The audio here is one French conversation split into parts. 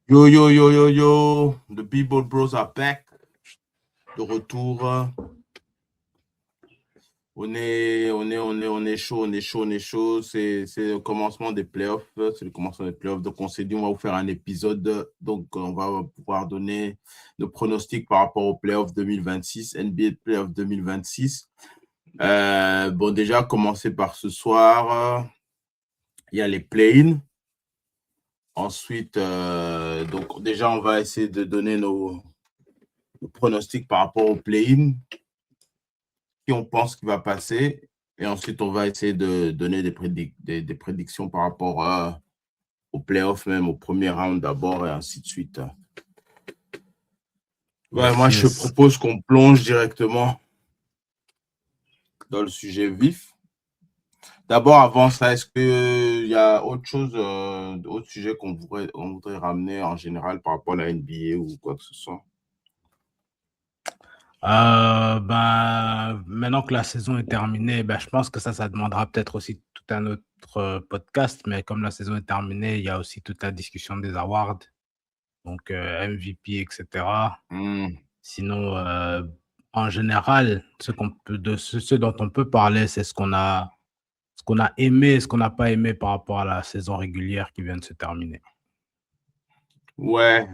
Yo, yo, yo, yo, yo, the People Bros are back. De retour. On est chaud, on est chaud, on est chaud. C'est le commencement des playoffs. C'est le commencement des playoffs. Donc, on s'est dit, on va vous faire un épisode. Donc, on va pouvoir donner nos pronostics par rapport aux playoffs 2026, NBA Playoffs 2026. Bon, déjà, commencer par ce soir. Il y a les play-in. Ensuite, donc déjà, on va essayer de donner nos pronostics par rapport au play-in, qui on pense qu'il va passer. Et ensuite, on va essayer de donner des prédictions par rapport au play-off, même au premier round d'abord, et ainsi de suite. Ouais, moi, je propose qu'on plonge directement dans le sujet vif. D'abord, avant ça, est-ce qu'il y a autre chose, d'autres sujets qu'on voudrait ramener en général par rapport à la NBA ou quoi que ce soit? Maintenant que la saison est terminée, je pense que ça demandera peut-être aussi tout un autre podcast, mais comme la saison est terminée, il y a aussi toute la discussion des awards, donc MVP, etc. Sinon, en général, ce dont on peut parler, c'est ce qu'on a aimé et ce qu'on n'a pas aimé par rapport à la saison régulière qui vient de se terminer. Ouais.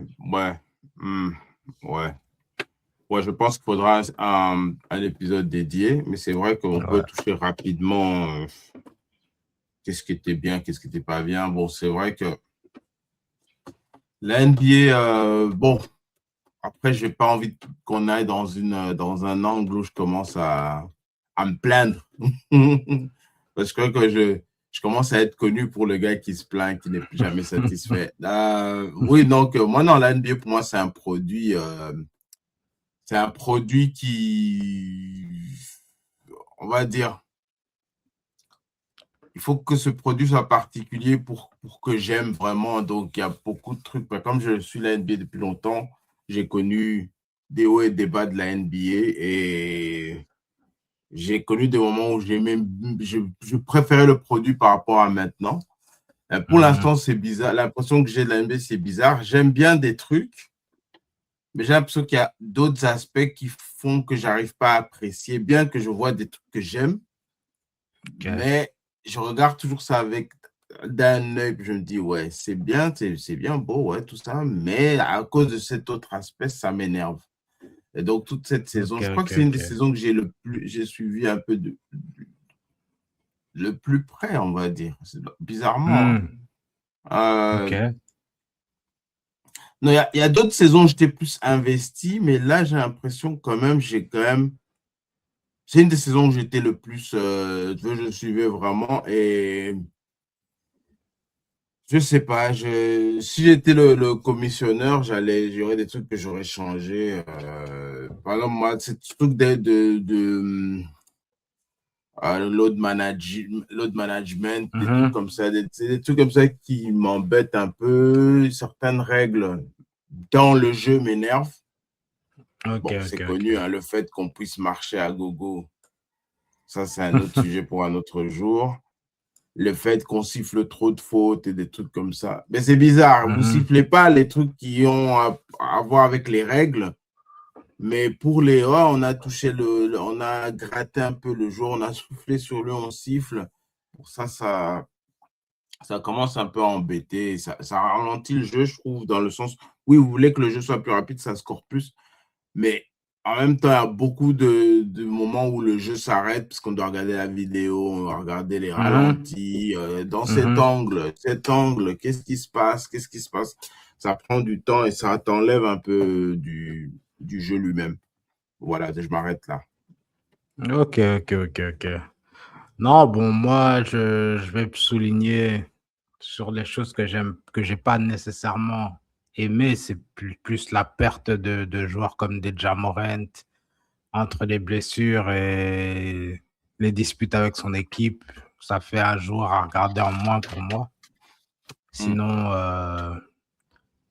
Ouais, je pense qu'il faudra un épisode dédié, mais c'est vrai qu'on peut toucher rapidement qu'est-ce qui était bien, qu'est-ce qui n'était pas bien. Bon, c'est vrai que la NBA, bon, après, je n'ai pas envie qu'on aille dans un angle où je commence à me plaindre. Parce que je commence à être connu pour le gars qui se plaint, qui n'est plus jamais satisfait. Oui, donc, moi, non, la NBA, pour moi, c'est un produit qui, on va dire, il faut que ce produit soit particulier pour que j'aime vraiment. Donc, il y a beaucoup de trucs. Comme je suis la NBA depuis longtemps, j'ai connu des hauts et des bas de la NBA et j'ai connu des moments où je préférais le produit par rapport à maintenant. Pour l'instant, c'est bizarre. L'impression que j'ai de la NBA, c'est bizarre. J'aime bien des trucs, mais j'ai l'impression qu'il y a d'autres aspects qui font que j'arrive pas à apprécier, bien que je vois des trucs que j'aime. Mais je regarde toujours ça avec d'un œil, puis je me dis, ouais, c'est bien beau, ouais, tout ça, mais à cause de cet autre aspect, ça m'énerve. Et donc, toute cette saison, je crois que c'est une des saisons que j'ai suivi un peu le plus près, on va dire. Bizarrement. Non, il y a d'autres saisons où j'étais plus investi, mais là, j'ai l'impression quand même, c'est une des saisons où j'étais le plus, je suivais vraiment et je sais pas, si j'étais le commissionneur, j'aurais des trucs que j'aurais changé. Par exemple, moi, c'est truc load management, des trucs comme ça, c'est des trucs comme ça qui m'embêtent un peu. Certaines règles dans le jeu m'énervent. Bon, c'est connu, hein, le fait qu'on puisse marcher à gogo, ça, c'est un autre sujet pour un autre jour. Le fait qu'on siffle trop de fautes et des trucs comme ça. Mais c'est bizarre, vous sifflez pas les trucs qui ont à voir avec les règles, mais pour les on a touché on a gratté un peu le jour, on a soufflé sur lui, on siffle. Pour ça commence un peu à embêter. Ça ralentit le jeu, je trouve, dans le sens, oui, vous voulez que le jeu soit plus rapide, ça score plus, mais en même temps, il y a beaucoup de moments où le jeu s'arrête parce qu'on doit regarder la vidéo, on doit regarder les ralentis. Dans cet angle, qu'est-ce qui se passe? Qu'est-ce qui se passe? Ça prend du temps et ça t'enlève un peu du jeu lui-même. Voilà, je m'arrête là. Ok. Non, bon, moi, je vais souligner sur les choses que j'ai pas nécessairement aimé, c'est plus la perte de joueurs comme des Ja Morant entre les blessures et les disputes avec son équipe. Ça fait un joueur à regarder en moins pour moi. Sinon,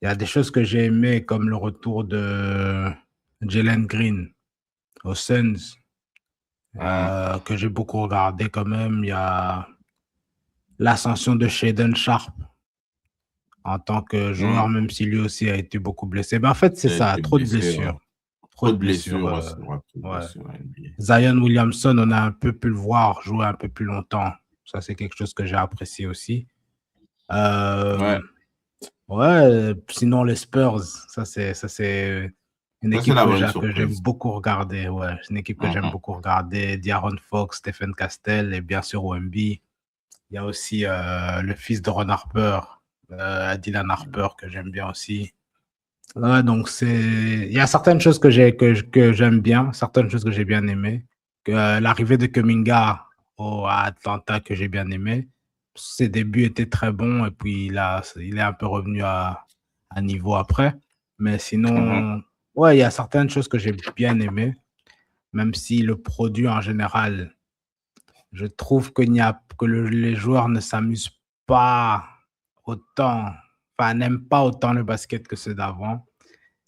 il y a des choses que j'ai aimées comme le retour de Jalen Green aux Suns, que j'ai beaucoup regardé quand même. Il y a l'ascension de Shaedon Sharpe en tant que joueur, même si lui aussi a été beaucoup blessé. En fait, c'est ça, trop de blessures. Trop de blessures, ouais. Zion Williamson, on a un peu pu le voir jouer un peu plus longtemps. Ça, c'est quelque chose que j'ai apprécié aussi. Ouais, sinon les Spurs, ça c'est une équipe que j'aime beaucoup regarder. Ouais, c'est une équipe que j'aime beaucoup regarder. De'Aaron Fox, Stephen Castel et bien sûr Wemby. Il y a aussi le fils de Ron Harper, Dylan Harper, que j'aime bien aussi. Ouais, donc il y a certaines choses que j'aime bien, certaines choses que j'ai bien aimées. L'arrivée de Kuminga à Atlanta que j'ai bien aimé. Ses débuts étaient très bons et puis il est un peu revenu à niveau après. Mais sinon, ouais, il y a certaines choses que j'ai bien aimées, même si le produit en général, je trouve que les joueurs ne s'amusent pas autant, enfin, n'aiment pas autant le basket que ceux d'avant.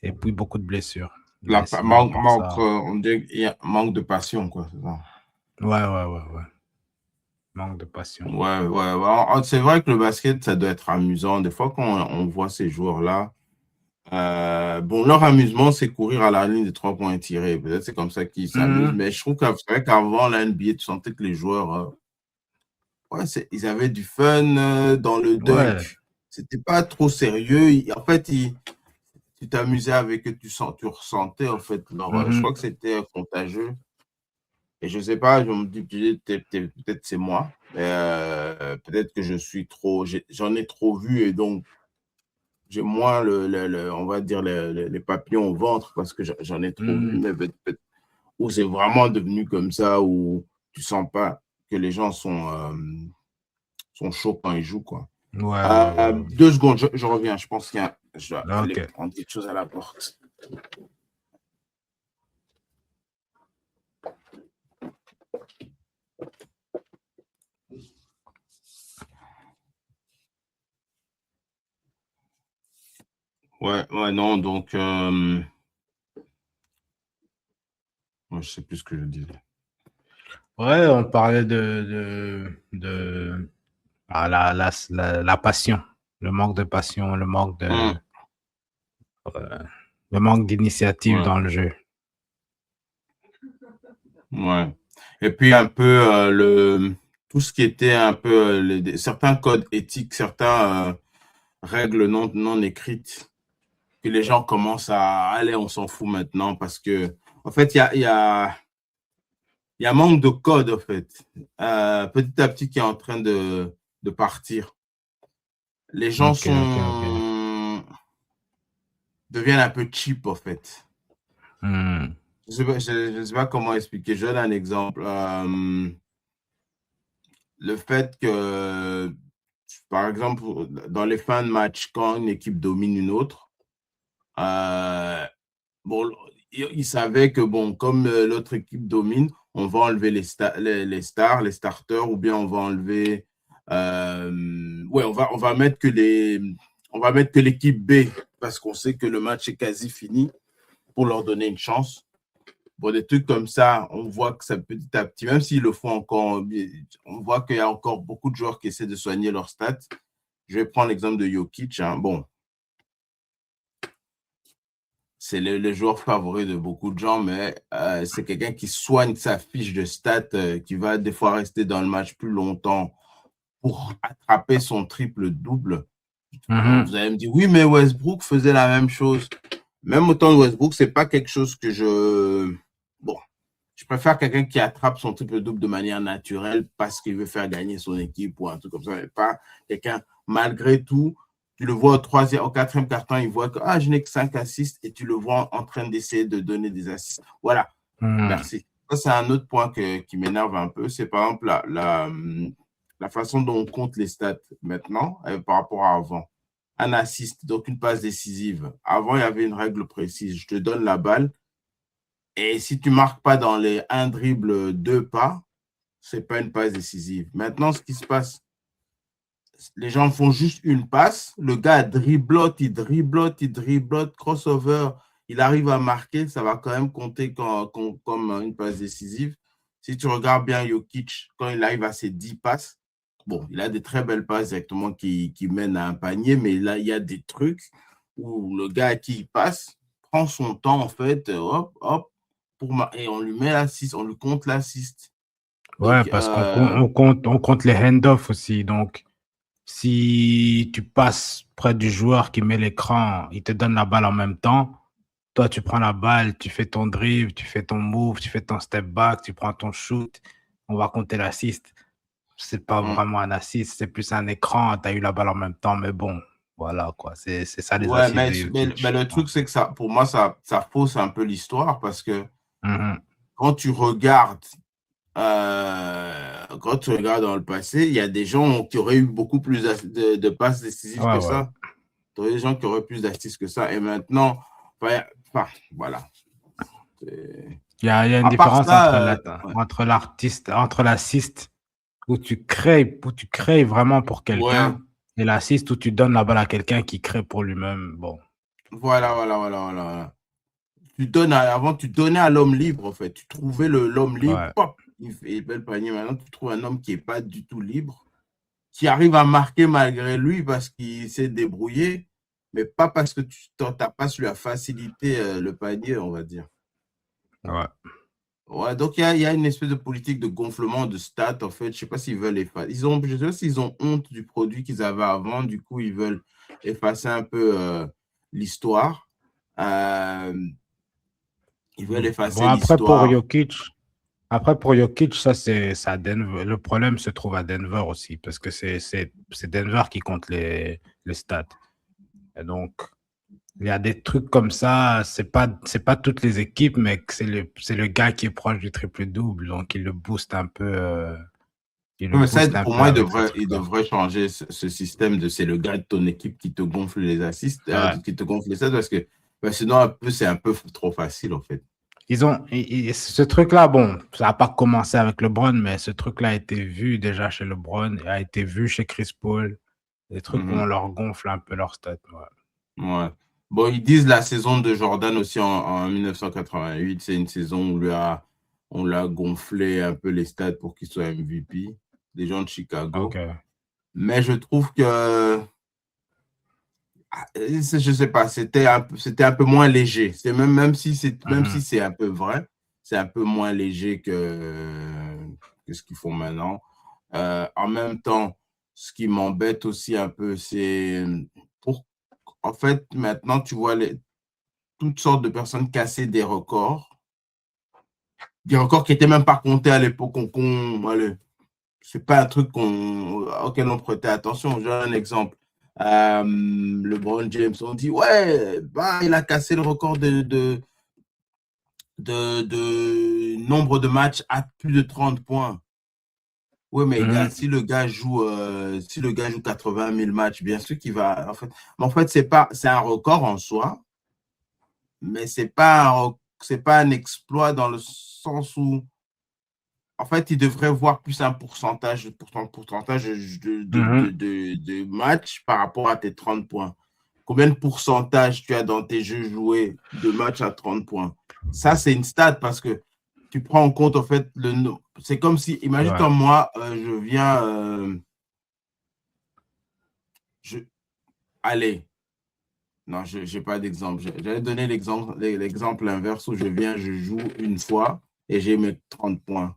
Et puis beaucoup de blessures. On dit qu'il y a manque de passion, quoi. Ouais. Manque de passion. Ouais. C'est vrai que le basket, ça doit être amusant. Des fois, quand on voit ces joueurs-là, leur amusement, c'est courir à la ligne de 3 points tirés. Peut-être c'est comme ça qu'ils s'amusent. Mais je trouve qu'avant la NBA, tu sentais que les joueurs, ils avaient du fun dans le dunk. Ouais. C'était pas trop sérieux. En fait, tu t'amusais avec eux, tu ressentais, en fait, je crois que c'était contagieux. Et je sais pas, je me dis, peut-être c'est moi. Peut-être que j'en ai trop vu et donc j'ai moins on va dire les papillons au ventre parce que j'en ai trop vu, mais peut-être où c'est vraiment devenu comme ça, où tu sens pas que les gens sont chauds quand ils jouent, quoi. Ouais. 2 secondes, je reviens. Je pense je dois aller Ok. prendre quelque chose à la porte. Ouais, non, donc je sais plus ce que je disais. Ouais, on parlait la passion, le manque de passion, le manque d'initiative dans le jeu. Ouais. Et puis un peu tout ce qui était un peu certains codes éthiques, certaines règles non écrites que les gens commencent à aller, on s'en fout maintenant parce que en fait il y a manque de code en fait. Petit à petit qui est en train de partir. Les gens deviennent un peu cheap en fait. Je sais pas comment expliquer. Je donne un exemple. Le fait que, par exemple, dans les fins de match, quand une équipe domine une autre, ils savaient que, comme l'autre équipe domine, on va enlever les starters, ou bien on va enlever, on va mettre que l'équipe B, parce qu'on sait que le match est quasi fini, pour leur donner une chance. Des trucs comme ça, on voit que ça petit à petit, même s'ils le font encore, on voit qu'il y a encore beaucoup de joueurs qui essaient de soigner leurs stats. Je vais prendre l'exemple de Jokic. C'est le joueur favori de beaucoup de gens, mais c'est quelqu'un qui soigne sa fiche de stats, qui va des fois rester dans le match plus longtemps pour attraper son triple-double. Vous allez me dire, oui, mais Westbrook faisait la même chose. Même autant de Westbrook, c'est pas quelque chose que je préfère quelqu'un qui attrape son triple-double de manière naturelle parce qu'il veut faire gagner son équipe ou un truc comme ça, mais pas quelqu'un, malgré tout, tu le vois au 4e quart-temps, il voit que je n'ai que 5 assists et tu le vois en train d'essayer de donner des assists. Voilà, merci. Ça, c'est un autre point qui m'énerve un peu. C'est par exemple la façon dont on compte les stats maintenant par rapport à avant. Un assist, donc une passe décisive. Avant, il y avait une règle précise. Je te donne la balle. Et si tu ne marques pas dans les 1 dribble 2 pas, ce n'est pas une passe décisive. Maintenant, ce qui se passe, les gens font juste une passe. Le gars driblote, il driblote, crossover, il arrive à marquer, ça va quand même compter comme une passe décisive. Si tu regardes bien Jokic, quand il arrive à ses 10 passes, bon, il a des très belles passes directement qui mènent à un panier, mais là, il y a des trucs où le gars qui passe prend son temps, en fait, hop, hop, et on lui met l'assist, on lui compte l'assist. Ouais, Donc, parce qu'on compte les hand-off aussi. Donc, si tu passes près du joueur qui met l'écran, il te donne la balle en même temps. Toi, tu prends la balle, tu fais ton dribble, tu fais ton move, tu fais ton step back, tu prends ton shoot. On va compter l'assist. C'est pas vraiment un assist, c'est plus un écran. Tu as eu la balle en même temps, mais bon, voilà quoi. C'est ça les ouais, assists de mais Jokic. le truc, c'est que ça, pour moi, ça fausse un peu l'histoire parce que Mhm. quand tu regardes dans le passé, il y a des gens qui auraient eu beaucoup plus de passes décisives Ouais, que ouais. ça. Il y a des gens qui auraient plus d'assists que ça. Et maintenant, voilà. Il y a une À part différence entre ça, ouais. entre l'assist où tu crées vraiment pour Ouais, quelqu'un et l'assist où tu donnes la balle à quelqu'un qui crée pour lui-même. Bon, voilà. Avant, tu donnais à l'homme libre, en fait. Tu trouvais l'homme libre, ouais. pop, il fait le panier. Maintenant, tu trouves un homme qui n'est pas du tout libre, qui arrive à marquer malgré lui parce qu'il s'est débrouillé, mais pas parce que tu n'as pas su lui a facilité le panier, on va dire. Ouais. Ouais, donc il y a une espèce de politique de gonflement de stats, en fait. Je ne sais pas s'ils veulent effacer. Je sais pas s'ils ont honte du produit qu'ils avaient avant, du coup, ils veulent effacer un peu l'histoire. Euh, Ils veulent Bon, effacer l'histoire. après pour Jokic, ça c'est à Denver. Le problème se trouve à Denver aussi parce que c'est Denver qui compte les stats. Et donc, il y a des trucs comme ça, c'est pas toutes les équipes, mais que c'est le gars qui est proche du triple-double, donc il le booste un peu, il le Ouais, mais ça, booste un pour peu moi, avec ces il trucs-là. devrait changer ce système de c'est le gars de ton équipe qui te gonfle les assists, Ouais. qui te gonfle les stats, parce que sinon, c'est un peu trop facile, en fait. Ce truc-là, bon, ça n'a pas commencé avec LeBron, mais ce truc-là a été vu déjà chez LeBron, a été vu chez Chris Paul, des trucs où on Mhm. leur gonfle un peu leurs stats. Ouais. Ouais. Bon, ils disent la saison de Jordan aussi en 1988, c'est une saison où on l'a gonflé un peu les stats pour qu'il soit MVP, des gens de Chicago. Ok. Mais je trouve que, je sais pas, c'était un peu moins léger. C'est même si Mhm. c'est un peu vrai, c'est un peu moins léger que ce qu'ils font maintenant. En même temps, ce qui m'embête aussi un peu, c'est pour, en fait, maintenant, tu vois toutes sortes de personnes casser des records qui n'étaient même pas comptés à l'époque. Allez, c'est pas un truc auquel on prêtait attention. Je donne un exemple. LeBron James, on dit, ouais, bah, il a cassé le record de nombre de matchs à plus de 30 points. Oui, mais gars, Mhm. si le gars joue 80 000 matchs, bien sûr qu'il va. En fait, c'est un record en soi, mais c'est pas un exploit dans le sens où, en fait, il devrait voir plus un pourcentage Mhm. de matchs par rapport à tes 30 points. Combien de pourcentage tu as dans tes jeux joués de matchs à 30 points? Ça, c'est une stat parce que tu prends en compte, en fait, c'est comme si, imagine Ouais. comme moi, je viens, je, allez, non, je n'ai pas d'exemple. J'allais donner l'exemple inverse où je joue une fois et j'ai mes 30 points.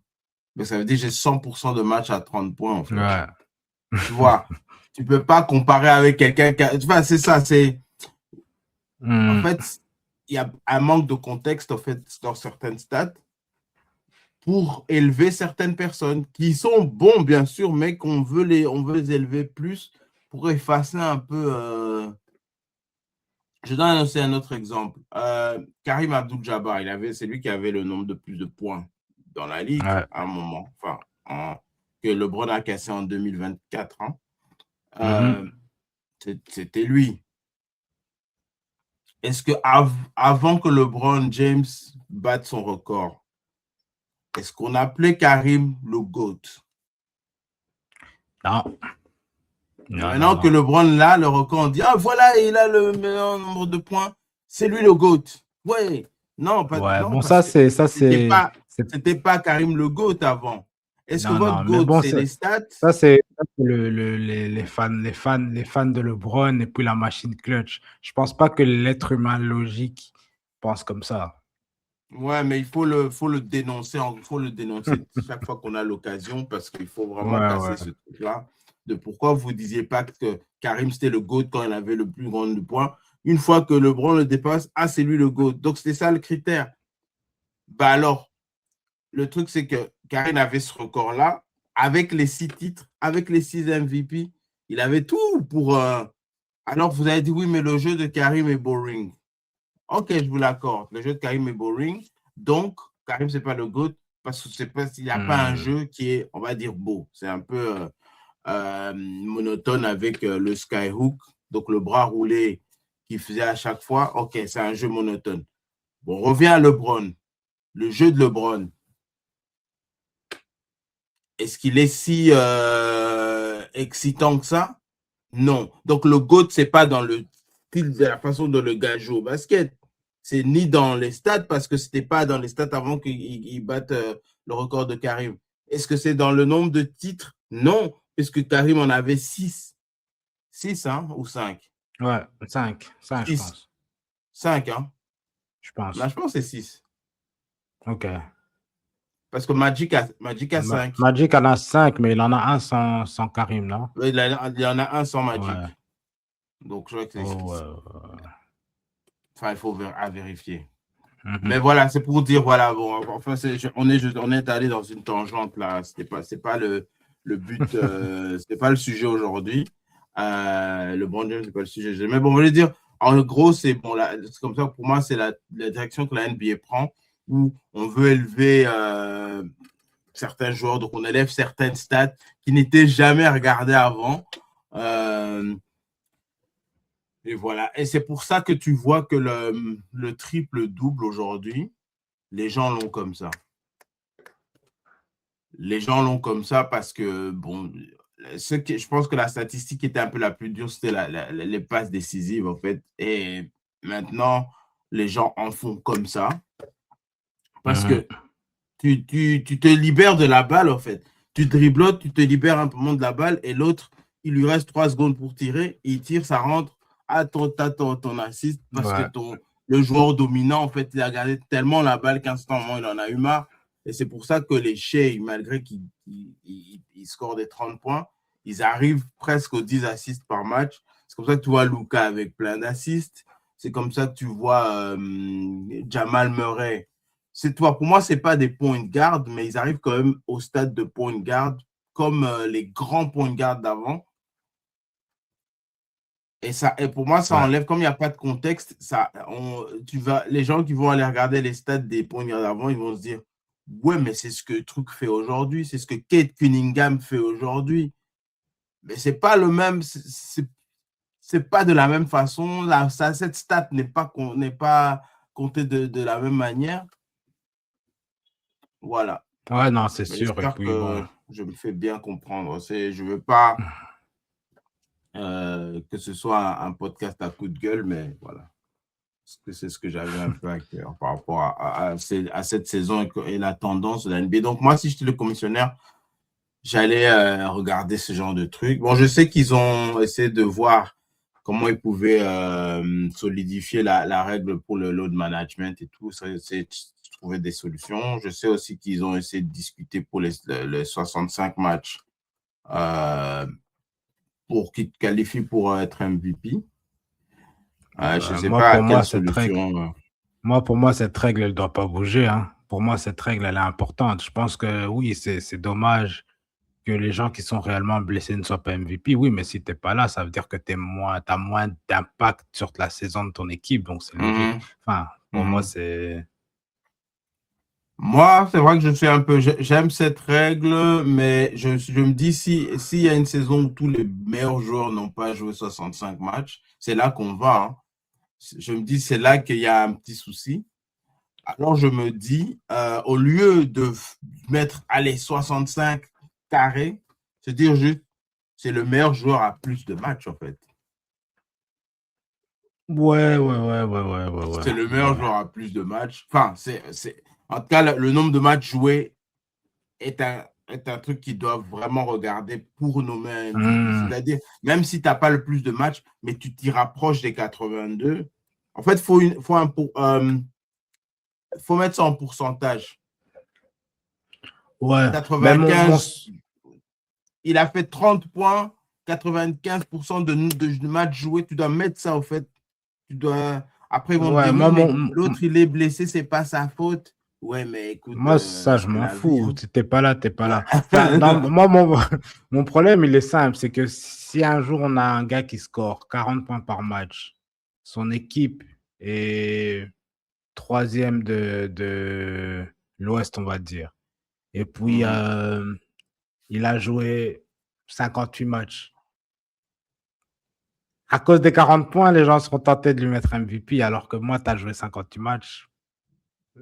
Mais ça veut dire que j'ai 100% de matchs à 30 points, en fait. Ouais. Tu vois, tu ne peux pas comparer avec quelqu'un Enfin, c'est ça, en Mhm. fait, il y a un manque de contexte, en fait, dans certaines stats pour élever certaines personnes qui sont bons, bien sûr, mais on veut les élever plus pour effacer un peu. Je donne aussi un autre exemple. Karim Abdul-Jabbar, c'est lui qui avait le nombre de plus de points dans la ligue Ouais. à un moment, que LeBron a cassé en 2024. Hein. Mhm. Euh, C'était lui. Est-ce que avant que LeBron James batte son record, est-ce qu'on appelait Karim le GOAT? Non. Mais Non, non, maintenant que non. LeBron l'a, le record, on dit, ah voilà, il a le meilleur nombre de points, c'est lui le GOAT. Ouais, non, Ouais, non, bon, parce que ça, c'était c'est, pas, c'était pas Karim le GOAT avant. Est-ce que Non, votre non, mais GOAT, bon, c'est les stats? ça, c'est les fans de LeBron et puis la machine clutch. Je pense pas que l'être humain logique pense comme ça. Ouais, mais il faut le dénoncer, il faut le dénoncer chaque fois qu'on a l'occasion parce qu'il faut vraiment Ouais, casser ouais. ce truc-là de pourquoi vous ne disiez pas que Karim c'était le GOAT quand il avait le plus grand de points. Une fois que LeBron le dépasse, ah, c'est lui le GOAT. Donc, c'était ça le critère. Bah alors, le truc, c'est que Karim avait ce record-là avec les 6 titres, avec les 6 MVP. Il avait tout pour. Alors, vous avez dit oui, mais le jeu de Karim est boring. Ok, je vous l'accorde. Le jeu de Karim est boring. Donc, Karim, ce n'est pas le GOAT parce qu'il n'y a pas un jeu qui est, on va dire, beau. C'est un peu monotone avec le skyhook, donc le bras roulé qu'il faisait à chaque fois. Ok, c'est un jeu monotone. Bon, on revient à LeBron. Le jeu de LeBron. Est-ce qu'il est si excitant que ça? Non. Donc, le GOAT, ce n'est pas dans le style de la façon dont le gars joue au basket. C'est ni dans les stats, parce que ce n'était pas dans les stats avant qu'il batte le record de Karim. Est-ce que c'est dans le nombre de titres? Non, puisque Karim en avait 6. 6, hein, ou 5? Ouais, 5, je 6. pense. 5, hein? Je pense. Là, je pense que c'est 6. OK. Parce que Magic a 5. Magic en a 5, mais il en a un sans Karim, non? Il y en a un sans Magic. Ouais. Donc, je crois que c'est 6. Ouais. Enfin, il faut vérifier. Mhm. Mais voilà, c'est pour dire, voilà, bon, enfin, on est allé dans une tangente là. C'est pas le but, c'était pas le sujet aujourd'hui. Le Brand James, c'est pas le sujet. Mais bon, on voulait dire, en gros, c'est bon, c'est comme ça, pour moi, c'est la direction que la NBA prend, où on veut élever certains joueurs, donc on élève certaines stats qui n'étaient jamais regardées avant. Et voilà. Et c'est pour ça que tu vois que le triple-double aujourd'hui, les gens l'ont comme ça. Les gens l'ont comme ça parce que, bon, je pense que la statistique qui était un peu la plus dure, c'était les passes décisives, en fait. Et maintenant, les gens en font comme ça parce que tu te libères de la balle, en fait. Tu driblotes, tu te libères un peu de la balle et l'autre, il lui reste 3 secondes pour tirer. Il tire, ça rentre. À ton assist parce que le joueur dominant, en fait, il a gardé tellement la balle qu'à un certain moment, il en a eu marre. Et c'est pour ça que les Shea, malgré qu'ils scorent des 30 points, ils arrivent presque aux 10 assists par match. C'est comme ça que tu vois Luka avec plein d'assists. C'est comme ça que tu vois Jamal Murray. Pour moi, ce n'est pas des point guard, mais ils arrivent quand même au stade de point guard comme les grands point guard d'avant. Et pour moi, ça enlève, comme il n'y a pas de contexte, les gens qui vont aller regarder les stats des points d'avant, ils vont se dire, ouais, mais c'est ce que Truc fait aujourd'hui, c'est ce que Kate Cunningham fait aujourd'hui. Mais c'est pas le même, c'est pas de la même façon. Cette stat n'est pas comptée de la même manière. Voilà. Ouais, non, c'est sûr. J'espère Et puis, que je me fais bien comprendre. Je ne veux pas que ce soit un podcast à coup de gueule, mais voilà. C'est ce que j'avais un peu à cœur par rapport à cette saison et la tendance de la NBA. Donc, moi, si j'étais le commissionnaire, j'allais regarder ce genre de trucs. Bon, je sais qu'ils ont essayé de voir comment ils pouvaient solidifier la règle pour le load management et tout. Trouver des solutions. Je sais aussi qu'ils ont essayé de discuter pour les 65 matchs pour qu'ils qualifient pour être MVP. Je ne sais pas à quelle solution. Pour moi, cette règle, elle ne doit pas bouger. Hein. Pour moi, cette règle, elle est importante. Je pense que oui, c'est dommage que les gens qui sont réellement blessés ne soient pas MVP. Oui, mais si tu n'es pas là, ça veut dire que tu as moins d'impact sur la saison de ton équipe. Donc, c'est logique. Enfin, pour moi, c'est... Moi, c'est vrai que je suis un peu... J'aime cette règle, mais je me dis, s'il y a une saison où tous les meilleurs joueurs n'ont pas joué 65 matchs, c'est là qu'on va. Hein. Je me dis, c'est là qu'il y a un petit souci. Alors, je me dis, au lieu de mettre, allez, 65 carrés, se dire juste, c'est le meilleur joueur à plus de matchs, en fait. Ouais. C'est le meilleur joueur à plus de matchs. Enfin, en tout cas, le nombre de matchs joués est être un truc qu'ils doivent vraiment regarder pour nommer un MVP. C'est-à-dire, même si tu n'as pas le plus de matchs, mais tu t'y rapproches des 82. En fait, faut mettre ça en pourcentage. Ouais, ben 95, il a fait 30 points, 95% de matchs joués. Tu dois mettre ça, au fait. Tu dois... Après, ils vont te ouais, dire, oui, mais l'autre, il est blessé, c'est pas sa faute. Ouais, mais écoute, moi, ça, je c'est m'en la vie. fous. Hein. T'es pas là, t'es pas là. Enfin, Ouais. moi, mon problème, il est simple. C'est que si un jour, on a un gars qui score 40 points par match, son équipe est troisième de l'Ouest, on va dire. Et puis, il a joué 58 matchs. À cause des 40 points, les gens seront tentés de lui mettre MVP, alors que moi, tu as joué 58 matchs.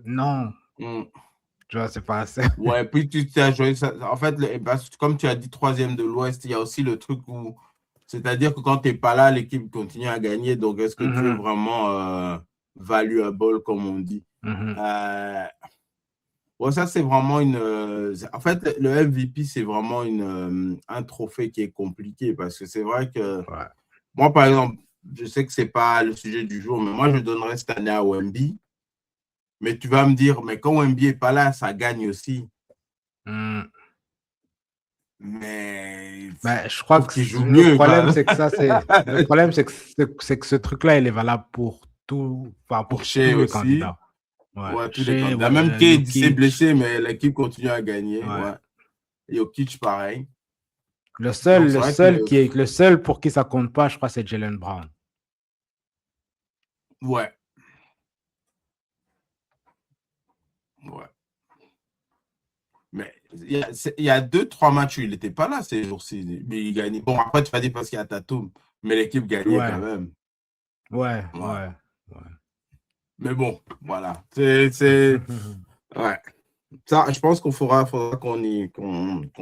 Non. Tu vois, c'est pas assez. Ouais, puis tu as joué ça. En fait, comme tu as dit, troisième de l'Ouest, il y a aussi le truc où, c'est-à-dire que quand tu n'es pas là, l'équipe continue à gagner. Donc, est-ce que tu es vraiment valuable, comme on dit? Bon, ça, c'est vraiment une. En fait, le MVP, c'est vraiment un trophée qui est compliqué parce que c'est vrai que moi, par exemple, je sais que ce n'est pas le sujet du jour, mais moi, je donnerais cette année à Wemby. Mais tu vas me dire, mais quand Wemby n'est pas là, ça gagne aussi. Mais ben, je crois que qu'il joue le mieux. problème, c'est que ça, le problème, c'est que ce truc-là, il est valable pour tout, enfin, pour Shea tous les aussi. candidats. Ouais. Ouais, tous les Chez candidats. Même Cade s'est Jokic. blessé, mais l'équipe continue à gagner. Ouais. Ouais. Jokic, pareil. Le Donc, seul, c'est le vrai seul que. qui est, le seul pour qui ça compte pas, je crois, c'est Jalen Brown. Ouais. Ouais. Mais il y a 2-3 matchs où il n'était pas là ces jours-ci. Mais il gagnait. Bon, après, tu vas dire parce qu'il y a Tatum, mais l'équipe gagnait Ouais. quand même. Ouais. Ouais. Mais bon, voilà. Ouais. Ça, je pense faudra qu'on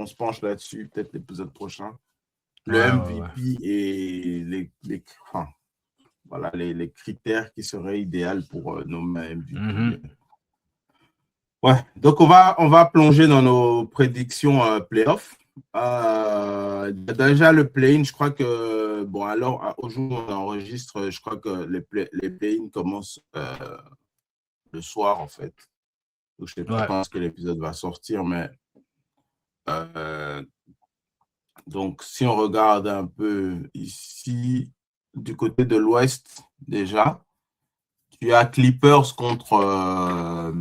se penche là-dessus, peut-être l'épisode prochain. Le Ouais. MVP et enfin, voilà, les critères qui seraient idéaux pour nommer un MVP. Ouais, donc on va plonger dans nos prédictions playoffs. Déjà le play-in, je crois que, bon, alors au jour où on enregistre, je crois que les play-in commencent le soir en fait. Donc, je ne sais pas quand est-ce que l'épisode va sortir, mais donc si on regarde un peu ici, du côté de l'Ouest déjà, tu as Clippers contre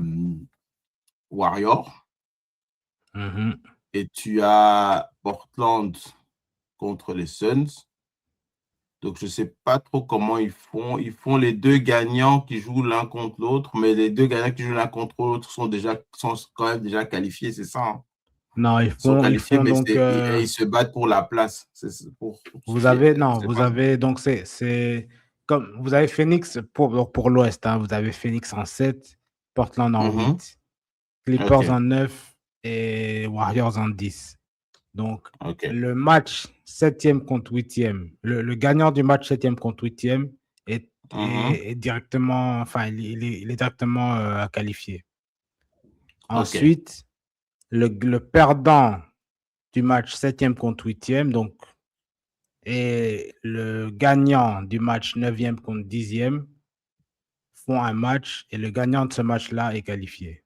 Warriors. Et tu as Portland contre les Suns. Donc, je ne sais pas trop comment ils font. Ils font les deux gagnants qui jouent l'un contre l'autre, mais les deux gagnants qui jouent l'un contre l'autre sont quand même déjà qualifiés, c'est ça? Hein? Non, Ils sont qualifiés, mais donc. ils se battent pour la place. Vous avez, donc c'est comme, vous avez Phoenix pour l'Ouest, hein, vous avez Phoenix en 7, Portland en 8, Clippers en 9 et Warriors en 10. Donc, le match 7e contre 8e, le gagnant du match 7e contre 8e est directement, enfin, il est directement qualifié. Ensuite, le perdant du match 7e contre 8e, donc, et le gagnant du match 9e contre 10e font un match et le gagnant de ce match-là est qualifié.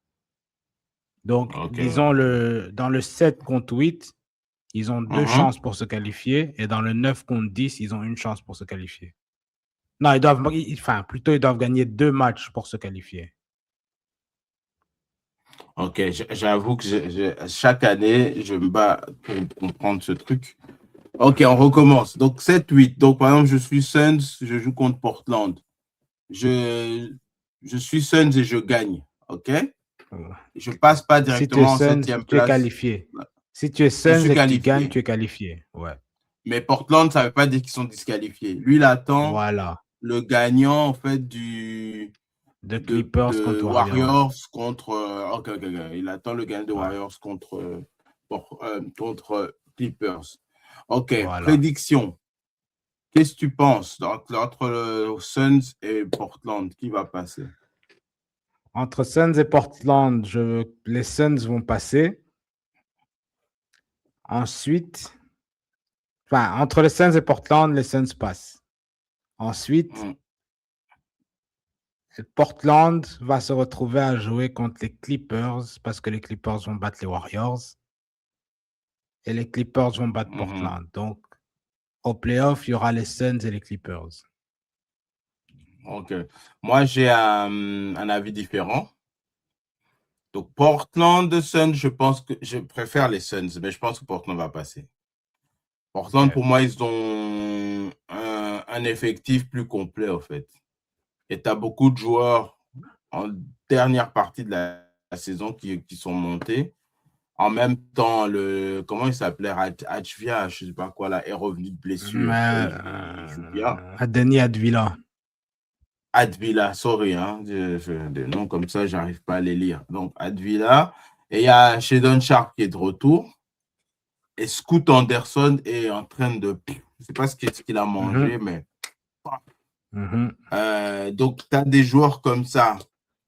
Donc, disons, dans le 7 contre 8, ils ont 2 chances pour se qualifier et dans le 9 contre 10, ils ont une chance pour se qualifier. Non, ils doivent gagner 2 matchs pour se qualifier. Ok, j'avoue que chaque année, je me bats pour comprendre ce truc. Ok, on recommence. Donc, 7-8. Donc, par exemple, je suis Suns, je joue contre Portland. Je suis Suns et je gagne. Ok? Je passe pas directement en 7e tu es place. qualifié. Si tu es Suns et que tu gagnes, tu es qualifié. Ouais. Mais Portland, ça ne veut pas dire qu'ils sont disqualifiés. Lui, il attend le gagnant, en fait, de Clippers contre Warriors. Il attend le gagnant de Warriors contre Clippers. Ok, prédiction. Qu'est-ce que tu penses entre Suns et Portland? Qui va passer? Entre Suns et Portland, les Suns vont passer. Ensuite, enfin, entre les Suns et Portland, les Suns passent. Ensuite, Portland va se retrouver à jouer contre les Clippers parce que les Clippers vont battre les Warriors et les Clippers vont battre Portland. Donc, au playoff, il y aura les Suns et les Clippers. Ok. Moi, j'ai un avis différent. Donc, Portland, Suns, je pense que je préfère les Suns, mais je pense que Portland va passer. Portland, pour moi, ils ont un effectif plus complet, en fait. Et tu as beaucoup de joueurs en dernière partie de la saison qui sont montés. En même temps, comment il s'appelait? Hachvia, je ne sais pas quoi, là, est revenu de blessure. Il joue bien. Denis Advila. Advila, sorry, hein, des noms comme ça, j'arrive pas à les lire. Donc, Advila. Et il y a Shedon Sharp qui est de retour. Et Scoot Anderson est en train de. Je ne sais pas ce qu'il a mangé, mais. Donc, tu as des joueurs comme ça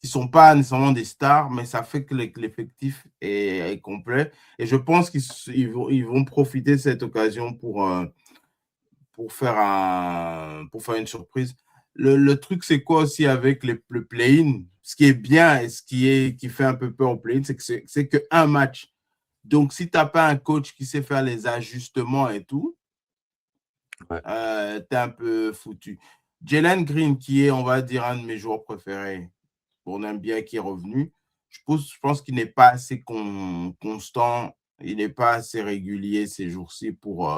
qui ne sont pas nécessairement des stars, mais ça fait que l'effectif est complet. Et je pense qu'ils vont profiter de cette occasion pour faire une surprise. Le truc, c'est quoi aussi avec le play-in? Ce qui est bien et qui fait un peu peur au play-in, c'est qu'un match. Donc, si tu n'as pas un coach qui sait faire les ajustements et tout, tu es un peu foutu. Jalen Green, qui est, on va dire, un de mes joueurs préférés, on aime bien qui est revenu, je pense qu'il n'est pas assez constant, il n'est pas assez régulier ces jours-ci pour...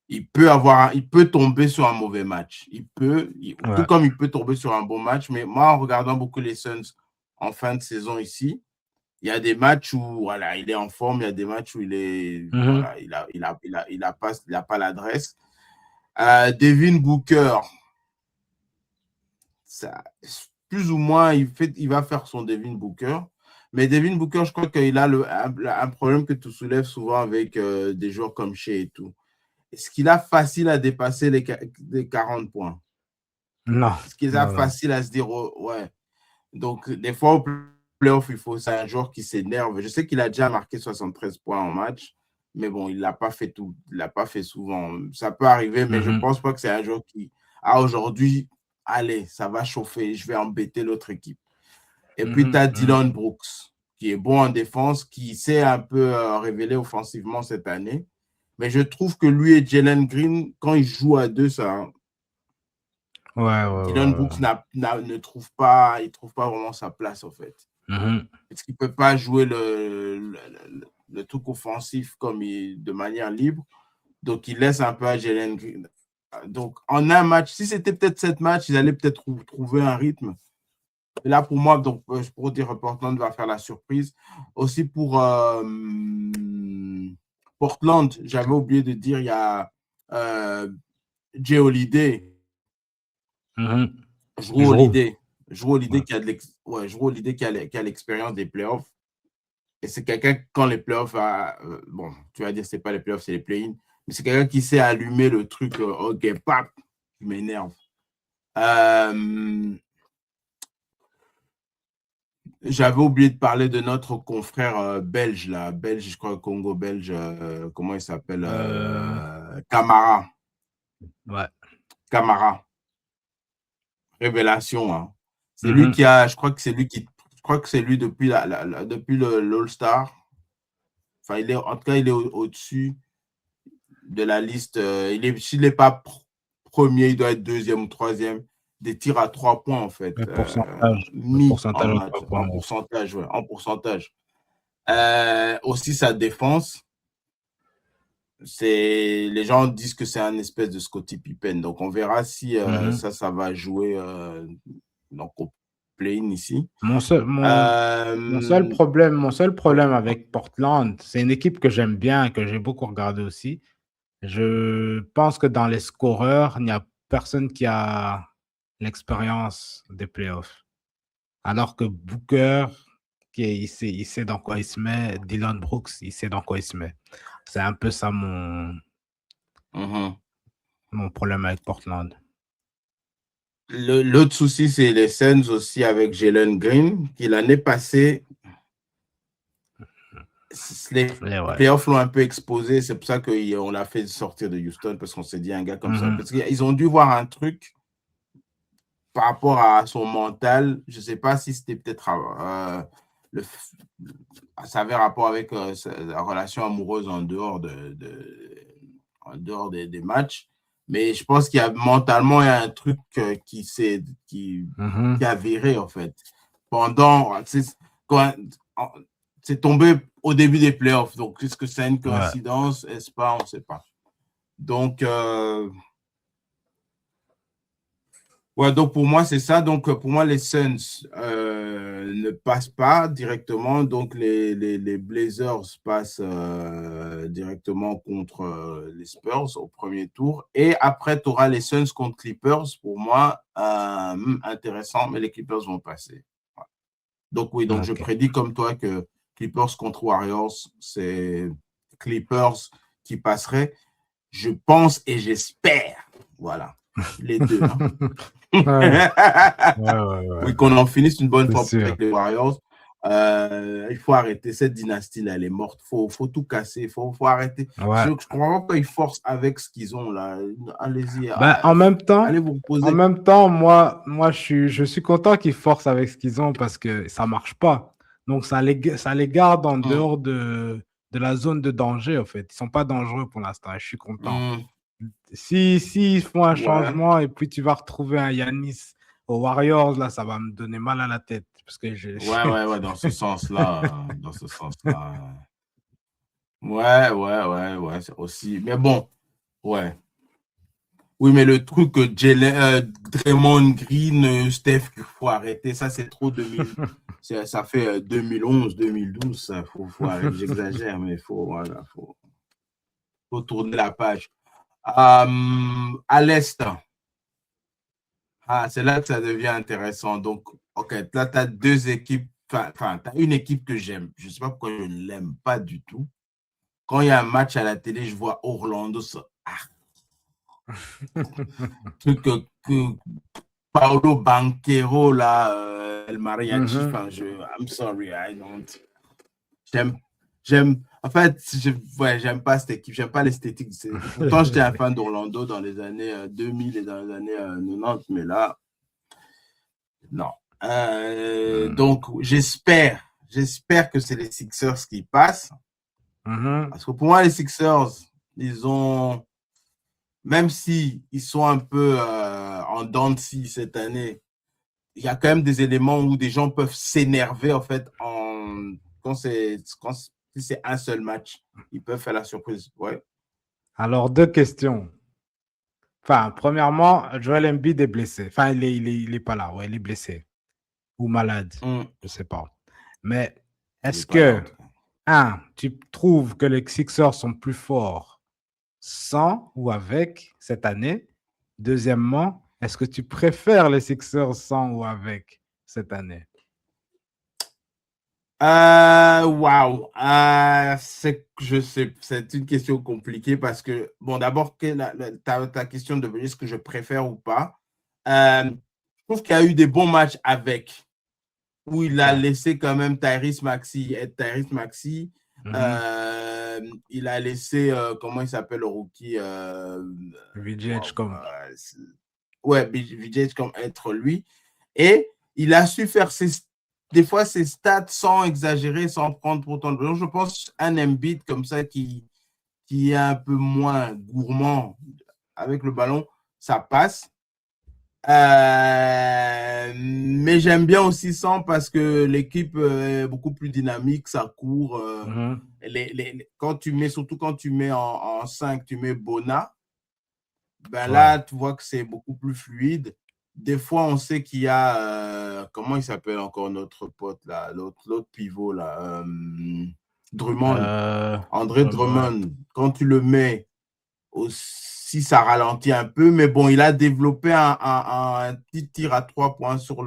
il peut tomber sur un mauvais match. Tout comme il peut tomber sur un bon match. Mais moi, en regardant beaucoup les Suns en fin de saison ici, il y a des matchs où voilà, il est en forme, il y a des matchs où voilà, il a pas l'adresse. Devin Booker, ça, plus ou moins, il va faire son Devin Booker. Mais Devin Booker, je crois qu'il a un problème que tu soulèves souvent avec des joueurs comme Shea et tout. Est-ce qu'il a facile à dépasser les 40 points? Non. Est-ce qu'il a facile à se dire, ouais. Donc, des fois, au playoff, c'est un joueur qui s'énerve. Je sais qu'il a déjà marqué 73 points en match, mais bon, il ne l'a pas fait il l'a pas fait souvent. Ça peut arriver, mais je ne pense pas que c'est un joueur qui, aujourd'hui, allez, ça va chauffer, je vais embêter l'autre équipe. Et puis, tu as Dylan Brooks, qui est bon en défense, qui s'est un peu révélé offensivement cette année. Mais je trouve que lui et Jalen Green, quand ils jouent à deux, ça. Dylan Brooks ne trouve pas vraiment sa place, en fait. Parce qu'il ne peut pas jouer le truc offensif de manière libre. Donc, il laisse un peu à Jalen Green. Donc, en un match, si c'était peut-être 7 matchs, ils allaient peut-être trouver un rythme. Et là, pour moi, donc, pour dire Portland va faire la surprise. Aussi pour Portland, j'avais oublié de dire, il y a Jay Holiday. Jrue Holiday qui a l'expérience des playoffs. Et c'est quelqu'un, quand les playoffs, bon, tu vas dire, c'est pas les playoffs, c'est les play-in, mais c'est quelqu'un qui sait allumer le truc, ok, pap, qui m'énerve. J'avais oublié de parler de notre confrère belge, là, belge, je crois, Congo belge, comment il s'appelle Camara. Ouais. Camara. Révélation, hein. C'est lui qui a, je crois que c'est lui depuis depuis l'All-Star. Enfin, en tout cas, il est au-dessus de la liste. S'il n'est pas premier, il doit être deuxième ou troisième des tirs à 3 points, en fait. Le pourcentage. En match, en pourcentage, ouais, en pourcentage. Aussi, sa défense. Les gens disent que c'est un espèce de Scottie Pippen. Donc, on verra si ça va jouer donc, au play-in ici. Mon seul problème avec Portland, c'est une équipe que j'aime bien et que j'ai beaucoup regardé aussi. Je pense que dans les scoreurs, il n'y a personne qui a l'expérience des playoffs. Alors que Booker, il sait dans quoi il se met. Dylan Brooks, il sait dans quoi il se met. C'est un peu ça mon problème avec Portland. L'autre souci, c'est les Suns aussi avec Jalen Green, qui l'année passée, les playoffs l'ont un peu exposé. C'est pour ça qu'on l'a fait sortir de Houston, parce qu'on s'est dit un gars comme ça. Parce qu'ils ont dû voir un truc par rapport à son mental. Je ne sais pas si c'était peut-être ça avait rapport avec la relation amoureuse en dehors des matchs. Mais je pense qu'il y a mentalement, il y a un truc qui a viré, en fait. C'est tombé au début des playoffs. Donc, est-ce que c'est une coïncidence? Est-ce pas? On ne sait pas. Donc, donc pour moi, c'est ça. Donc, pour moi, les Suns ne passent pas directement. Donc, les Blazers passent directement contre les Spurs au premier tour. Et après, tu auras les Suns contre Clippers. Pour moi, intéressant, mais les Clippers vont passer. Ouais. Donc, oui, donc je prédis comme toi que Clippers contre Warriors, c'est Clippers qui passerait. Je pense et j'espère. Voilà. Les deux. Oui, qu'on en finisse une bonne fois avec les Warriors. Il faut arrêter cette dynastie-là, elle est morte. Il faut tout casser, il faut arrêter. Je ne comprends pas qu'ils forcent avec ce qu'ils ont là. Allez-y. En même temps, allez vous reposer. En même temps, moi je suis content qu'ils forcent avec ce qu'ils ont parce que ça ne marche pas. Donc, ça les garde en dehors de la zone de danger, en fait. Ils ne sont pas dangereux pour l'instant. Je suis content. S'ils font un changement et puis tu vas retrouver un Giannis aux Warriors, là, ça va me donner mal à la tête. Parce que ouais, dans ce sens-là. Dans ce sens-là. Ouais, aussi. Mais bon, ouais. Oui, mais le truc que Draymond Green, Steph, il faut arrêter. Ça, c'est trop 2000. Ça fait 2011, 2012. Faut arrêter. J'exagère, mais faut tourner la page. À l'Est, c'est là que ça devient intéressant. Donc, OK, là, tu as deux équipes. Enfin, tu as une équipe que j'aime. Je ne sais pas pourquoi je ne l'aime pas du tout. Quand il y a un match à la télé, je vois Orlando. Truc que Paolo Banchero, là, El Mariachi. Enfin, I'm sorry, I don't. J'aime. En fait, j'aime pas cette équipe, j'aime pas l'esthétique. Pourtant, j'étais un fan d'Orlando dans les années 2000 et dans les années 90, mais là, non. Donc, j'espère que c'est les Sixers qui passent. Parce que pour moi, les Sixers, ils ont, même si ils sont un peu en dents de scie cette année, il y a quand même des éléments où des gens peuvent s'énerver, en fait, quand c'est un seul match. Ils peuvent faire la surprise. Ouais. Alors, deux questions. Enfin, premièrement, Joel Embiid est blessé. Enfin, il est pas là. Ouais, il est blessé. Ou malade. Je ne sais pas. Mais est-ce que, tu trouves que les Sixers sont plus forts sans ou avec cette année? Deuxièmement, est-ce que tu préfères les Sixers sans ou avec cette année? Waouh. Je sais, c'est une question compliquée parce que, bon, d'abord, ta question de est-ce que je préfère ou pas. Je trouve qu'il y a eu des bons matchs avec, où il a laissé quand même Tyrese Maxey être Tyrese Maxey. Il a laissé, comment il s'appelle le rookie? VJ Edgecombe. Ouais, VJ Edgecombe être lui. Et il a su faire des fois ses stats sans exagérer, sans prendre pour autant de ballon. Je pense un Embiid comme ça qui est un peu moins gourmand avec le ballon, ça passe. Mais j'aime bien aussi sans parce que l'équipe est beaucoup plus dynamique, ça court. Surtout quand tu mets en 5, tu mets Bona, ben là, tu vois que c'est beaucoup plus fluide. Des fois, on sait qu'il y a, comment il s'appelle encore notre pote, là, l'autre pivot, là, Drummond. André Drummond, quand tu le mets aussi, ça ralentit un peu, mais bon, il a développé un petit tir à 3 points sur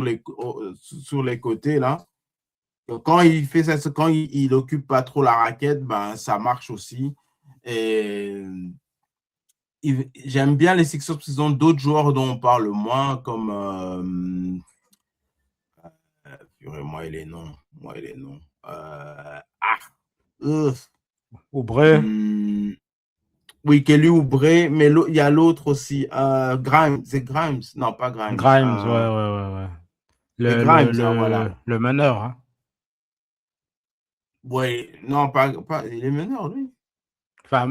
les côtés, là. Donc, quand il fait ça, quand il occupe pas trop la raquette, ben, ça marche aussi. Et j'aime bien les Sixers parce qu'ils ont d'autres joueurs dont on parle moins, comme Moi, il est non. Oubre. Oui, Kelly Oubre, mais il y a l'autre aussi. Grimes, c'est Grimes. Non, pas Grimes. Grimes, ouais. C'est Grimes, hein, voilà. Le meneur, hein. Oui, non, pas, il est meneur, lui. Enfin,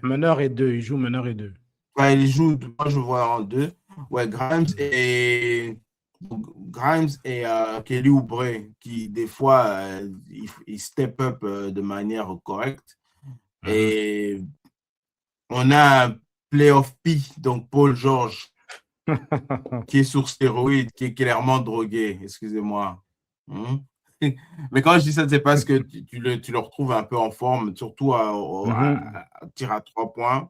meneur et 2, il joue meneur et 2. Ouais, il joue, moi je vois en 2. Ouais, Grimes et Kelly Oubre, qui des fois, ils step up de manière correcte. Et on a un playoff P, donc Paul George, qui est sur stéroïde, qui est clairement drogué, excusez-moi. Mais quand je dis ça, c'est parce que tu le retrouves un peu en forme, surtout à tir à 3 points.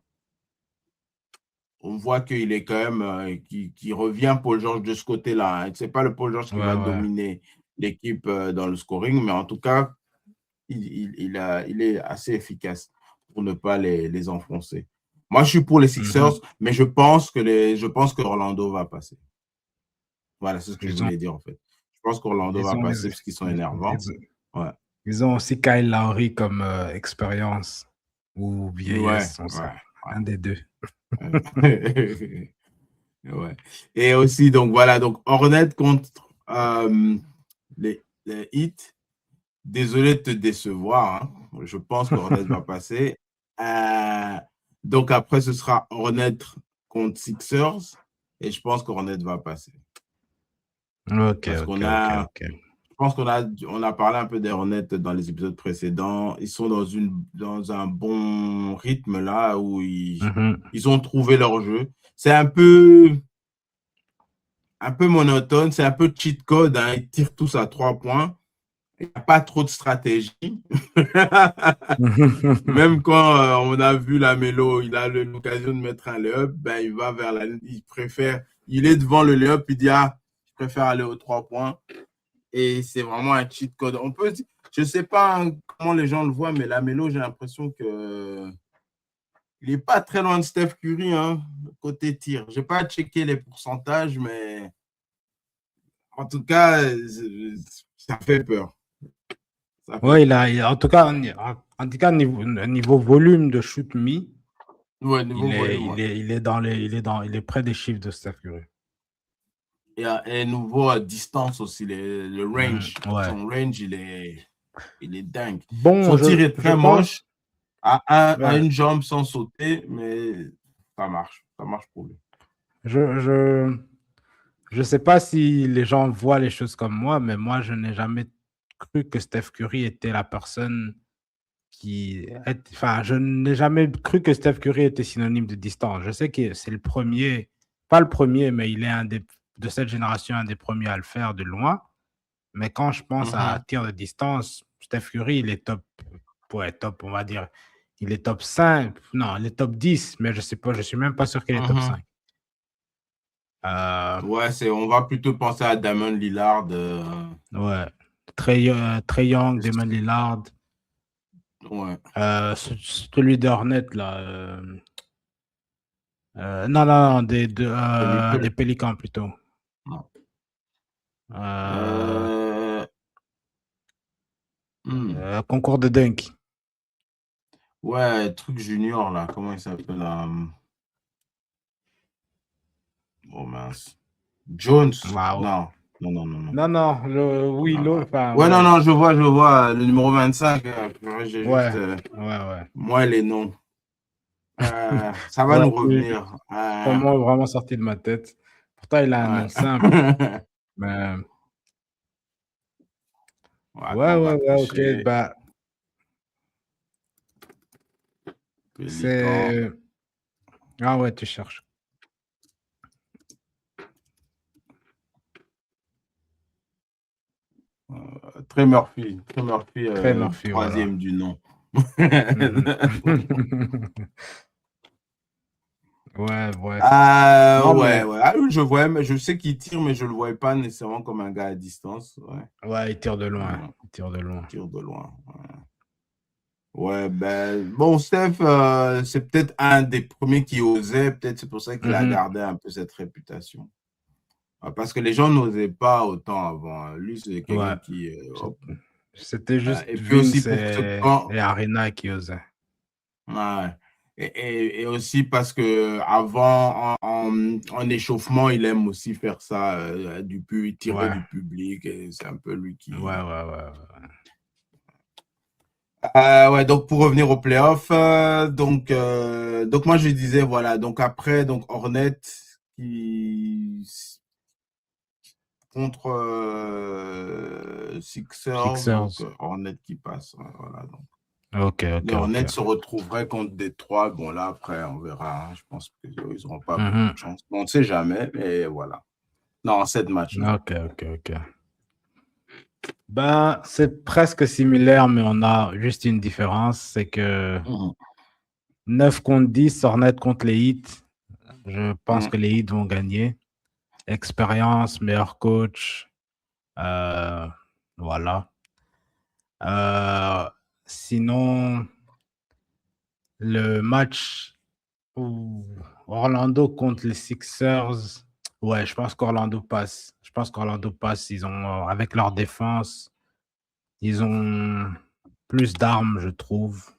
On voit qu'il est quand même, qui revient Paul George de ce côté-là. Ce n'est pas le Paul George qui va dominer l'équipe dans le scoring, mais en tout cas, il est assez efficace pour ne pas les enfoncer. Moi, je suis pour les Sixers, mais je pense que Orlando va passer. Voilà, c'est ce que je voulais dire en fait. Je pense qu'Orlando va passer parce qu'ils sont énervants. Ils ont aussi Kyle Lowry comme expérience ou vieillesse, un des deux. Ouais. Et aussi, donc voilà, donc Hornet contre les Heat. Désolé de te décevoir, hein. Je pense qu'Hornet va passer. Donc après, ce sera Hornet contre Sixers et je pense qu'Hornet va passer. Parce qu'on a, je pense qu'on a parlé un peu des Hornets dans les épisodes précédents. Ils sont dans un bon rythme là où ils ont trouvé leur jeu. C'est un peu monotone, c'est un peu cheat code, hein. Ils tirent tous à 3 points. Il n'y a pas trop de stratégie. Même quand on a vu la Mélo, il a l'occasion de mettre un layup, ben, il va vers la ligne. Il est devant le layup, il dit, je préfère aller aux 3 points. Et c'est vraiment un cheat code. Je ne sais pas comment les gens le voient, mais la Mélo, j'ai l'impression que il n'est pas très loin de Steph Curry, hein, côté tir. Je n'ai pas checké les pourcentages, mais en tout cas, ça fait peur. Oui, en tout cas, niveau volume de shoot mis, il est près des chiffres de Steph Curry. Et nouveau distance aussi, le range. Son range, il est dingue. Son tir est très moche, à une jambe sans sauter, mais ça marche pour lui. Je sais pas si les gens voient les choses comme moi, mais moi, je n'ai jamais cru que Steph Curry était la personne je n'ai jamais cru que Steph Curry était synonyme de distance. Je sais que c'est pas le premier, mais il est de cette génération, un des premiers à le faire de loin. Mais quand je pense à tir de distance, Steph Curry, il est top, on va dire. Il est top 5, non, il est top 10, mais je suis même pas sûr qu'il est top 5. On va plutôt penser à Damon Lillard. Ouais. Trey Young, Damon Lillard. Ouais. Celui d'Hornet, là. Non, des Pélicans plutôt. Non. Concours de dunk. Ouais, truc junior, là. Comment il s'appelle? Oh mince. Jones? Wow. Non. Non, oui, l'autre. Non, je vois. Le numéro 25. Moi, les noms. Ça va nous revenir. Comment vraiment sorti de ma tête. Pourtant, il a un nom simple. Mais... ok. Bah, c'est... Ah ouais, tu cherches. Trey Murphy, troisième du nom. Ouais. Je vois, mais je sais qu'il tire, mais je le voyais pas nécessairement comme un gars à distance. Ouais, il tire de loin. Ouais, ben, bon, Steph, c'est peut-être un des premiers qui osait, peut-être c'est pour ça qu'il a gardé un peu cette réputation. Parce que les gens n'osaient pas autant avant. Lui, c'est quelqu'un Ouais. qui... C'était juste et puis aussi Vince pour ce et quand... Arena qui osaient. Ouais. Et aussi parce que avant, en échauffement, il aime aussi faire ça, tirer Ouais. du public. Et c'est un peu lui Ouais, qui... ouais, ouais. Ouais, donc pour revenir au playoff, donc moi je disais, voilà, donc après, donc Hornet qui contre Sixers, donc Sixers. Hornet qui passe. Ouais, voilà, donc. Ok, ok, Les ok. Hornets se retrouveraient contre Détroit. Bon, là, après, on verra, hein. Je pense qu'ils n'auront pas beaucoup Mhm. de chance. Bon, on ne sait jamais, mais voilà. Non, 7 matchs, non. Ok, ok, ok. Ben, c'est presque similaire, mais on a juste une différence, c'est que Mhm. 9 contre 10, Hornet contre les Heat. Je pense Mhm. que les Heat vont gagner. Expérience, meilleur coach. euh, voilà. Euh, Sinon, le match où Orlando contre les Sixers, ouais, je pense qu'Orlando passe. Je pense qu'Orlando passe. Ils ont, avec leur défense, ils ont plus d'armes, je trouve.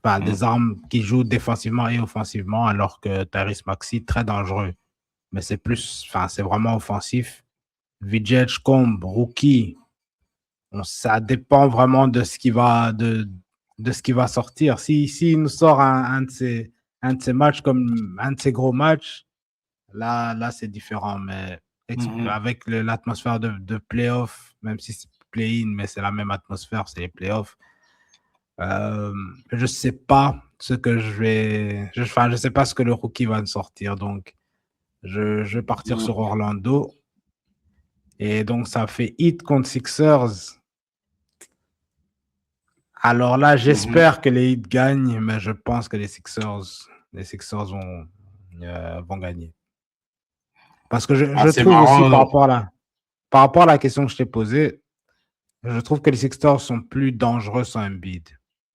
Enfin, des Mhm. armes qui jouent défensivement et offensivement, alors que Tyrese Maxey, très dangereux. Mais c'est plus, enfin, c'est vraiment offensif. Vijay Combe, rookie, ça dépend vraiment de ce qui va, de ce qui va sortir. Si nous sort un de ces matchs comme un de ces gros matchs, là c'est différent. Mais Mhm. avec l'atmosphère de playoff, même si c'est play-in, mais c'est la même atmosphère, c'est les playoffs. Je sais pas ce que je vais. Enfin, je sais pas ce que le rookie va nous sortir. Donc, je vais partir Mhm. sur Orlando. Et donc, ça fait Heat contre Sixers. Alors là, Mhm. j'espère que les Heat gagnent, mais je pense que les Sixers vont gagner. Parce que Ah, je c'est trouve aussi marrant, non? par rapport à la question que je t'ai posée, je trouve que les Sixers sont plus dangereux sans Embiid.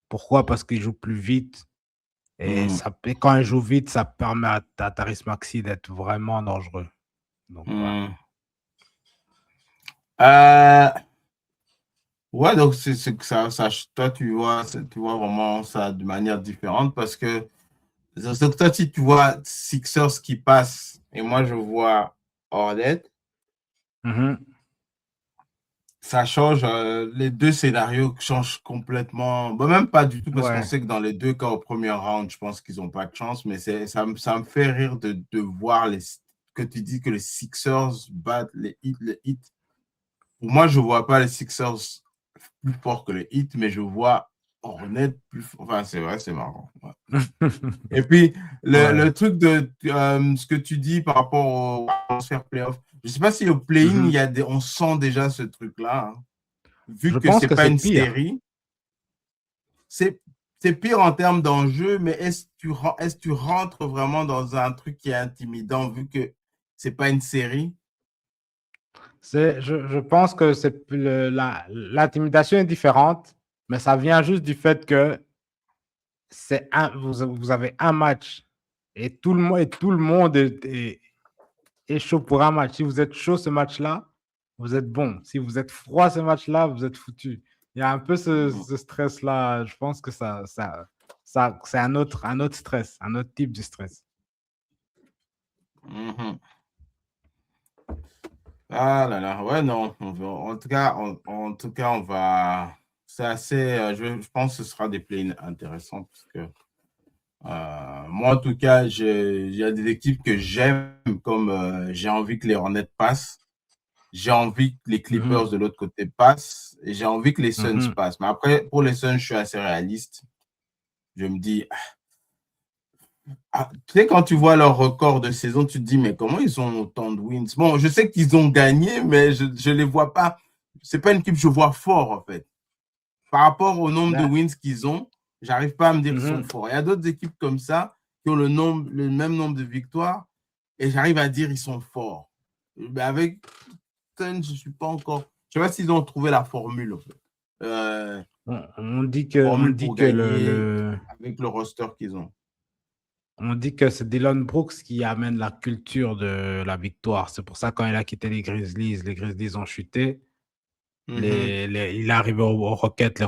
Pourquoi? Parce qu'ils jouent plus vite. Mhm. Et quand il joue vite, ça permet à Taris Maxi d'être vraiment dangereux. Donc, voilà. Mhm. Euh, ouais, donc c'est que toi, tu vois vraiment ça de manière différente parce que donc, toi, si tu vois Sixers qui passe et moi, je vois Hornets, Mhm. ça change, les deux scénarios changent complètement. Bon, même pas du tout, parce qu'on Ouais. sait que dans les deux cas, au premier round, je pense qu'ils n'ont pas de chance, mais ça me fait rire de voir que tu dis que les Sixers battent les Heat. Pour moi, je ne vois pas les Sixers plus forts que les Heat, mais je vois Hornets plus fort. Enfin, c'est vrai, c'est marrant. Ouais. Et puis, Ouais. le truc de ce que tu dis par rapport au transfert playoff, je ne sais pas si au play-in, Mhm. on sent déjà ce truc-là, hein. Je Vu que pense c'est que pas c'est une pire. série, c'est c'est pire en termes d'enjeu, mais est-ce que tu rentres vraiment dans un truc qui est intimidant vu que c'est pas une série? Je pense que l'intimidation est différente, mais ça vient juste du fait que vous avez un match et tout le monde est chaud pour un match. Si vous êtes chaud ce match-là, vous êtes bon. Si vous êtes froid ce match-là, vous êtes foutu. Il y a un peu Mhm. ce stress-là. Je pense que c'est un autre stress, un autre type de stress. Mhm. Ah là là, ouais, non. En tout cas, on va. C'est assez. Je pense que ce sera des plays intéressants parce que moi, en tout cas, il y a des équipes que j'aime, comme j'ai envie que les Hornets passent. J'ai envie que les Clippers Mhm, de l'autre côté passent et j'ai envie que les Suns mhm. passent. Mais après, pour les Suns, je suis assez réaliste. Je me dis, tu sais, quand tu vois leur record de saison, tu te dis, mais comment ils ont autant de wins? Bon, je sais qu'ils ont gagné, mais je ne les vois pas. C'est pas une équipe que je vois fort, en fait. Par rapport au nombre de Ben, wins qu'ils ont, j'arrive pas à me dire qu'ils sont mhm. forts. Il y a d'autres équipes comme ça qui ont le même nombre de victoires et j'arrive à dire qu'ils sont forts. Mais avec Suns, je suis pas encore. Je sais pas s'ils ont trouvé la formule, en fait. On Formule dit pour que gagner avec le roster qu'ils ont. On dit que c'est Dylan Brooks qui amène la culture de la victoire. C'est pour ça quand il a quitté les Grizzlies ont chuté. Il est arrivé aux Rockets. Les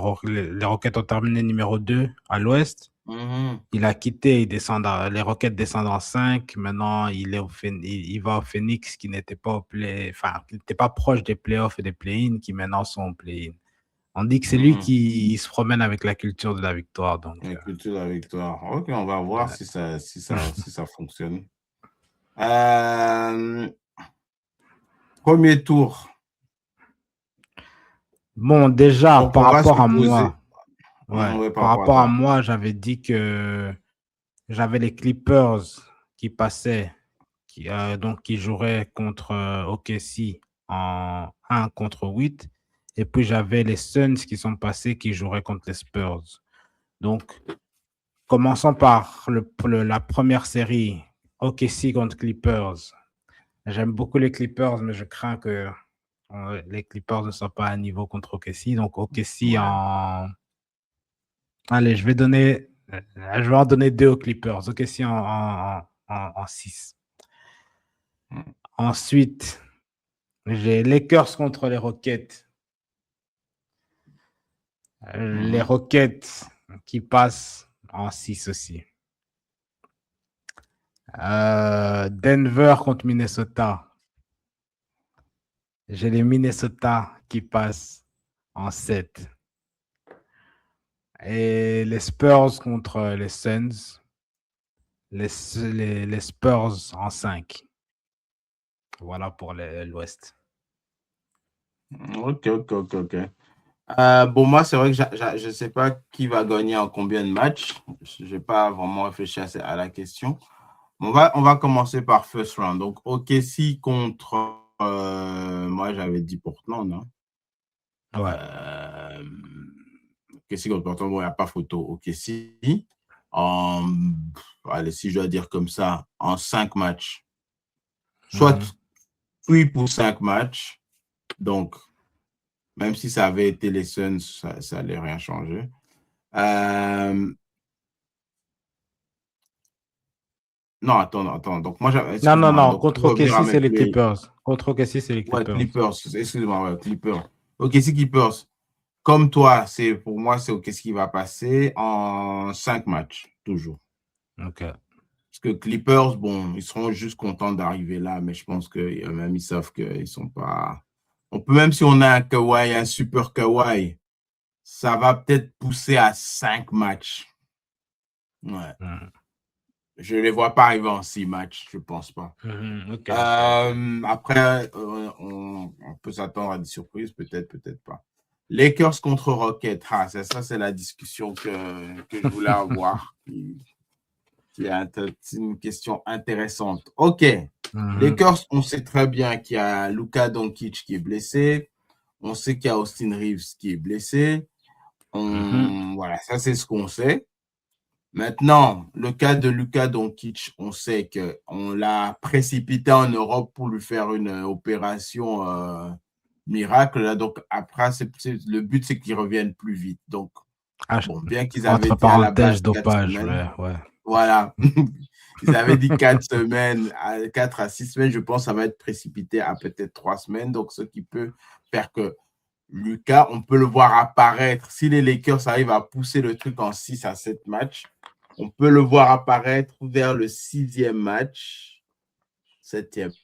Rockets ont terminé numéro 2 à l'Ouest. Il a quitté, les Rockets descendent en 5. Maintenant, il va au Phoenix qui n'était pas qui n'était pas proche des playoffs et des play-in, qui maintenant sont au play-in. On dit que c'est lui qui se promène avec la culture de la victoire. Donc, la culture de la victoire. Ok, on va voir si ça fonctionne. Premier tour. Bon, déjà, Donc, par rapport à moi, par rapport à moi, j'avais dit que j'avais les Clippers qui passaient, qui joueraient contre OKC en 1 contre 8. Et puis, j'avais les Suns qui sont passés, qui joueraient contre les Spurs. Donc, commençons par la première série, OKC contre Clippers. J'aime beaucoup les Clippers, mais je crains que les Clippers ne soient pas à niveau contre OKC. Donc, OKC en... Allez, je vais en donner 2 aux Clippers. OKC en 6. Ensuite, j'ai Lakers contre les Rockets. Les Rockets qui passent en 6 aussi. Denver contre Minnesota. J'ai les Minnesota qui passent en 7. Et les Spurs contre les Suns. Les Spurs en 5. Voilà pour l'Ouest. Ok. Bon, moi, c'est vrai que je ne sais pas qui va gagner en combien de matchs. Je n'ai pas vraiment réfléchi à la question. On va commencer par first round. Donc, OKC contre... moi, j'avais dit Portland. Hein. Ouais. OKC contre Portland, bon, il n'y a pas photo. OKC, allez, si je dois dire comme ça, en 5 matchs. Soit 8 pour 5 matchs. Donc, même si ça avait été les Suns, ça n'allait rien changer. Non, attends. Donc, moi, non. Contre OKC, c'est les Clippers. Contre OKC, c'est les Clippers. Ouais, Clippers. Excuse-moi, Clippers. OKC Clippers. Comme toi, pour moi, c'est OKC qui va passer en 5 matchs, toujours. OK. Parce que Clippers, bon, ils seront juste contents d'arriver là, mais je pense que même ils savent qu'ils ne sont pas... On peut, même si on a un Kawhi, un super Kawhi, ça va peut-être pousser à 5 matchs. Ouais. Je ne les vois pas arriver en 6 matchs, je ne pense pas. Okay. Après, on peut s'attendre à des surprises, peut-être pas. Lakers contre Rockets, ça c'est la discussion que je voulais avoir. C'est une question intéressante. OK. Lakers, on sait très bien qu'il y a Luka Doncic qui est blessé. On sait qu'il y a Austin Reeves qui est blessé. Voilà, ça c'est ce qu'on sait. Maintenant, le cas de Luka Doncic, on sait qu'on l'a précipité en Europe pour lui faire une opération miracle. Là. Donc après, le but, c'est qu'il revienne plus vite. Donc, bien qu'ils avaient dit à la base dopage, 4 semaines, ouais. Voilà. Ils avaient dit 4 semaines, 4 à 6 semaines. Je pense que ça va être précipité à peut-être 3 semaines. Donc, ce qui peut faire que Luka, on peut le voir apparaître. Si les Lakers arrivent à pousser le truc en 6 à 7 matchs, on peut le voir apparaître vers le 6e match, 7e.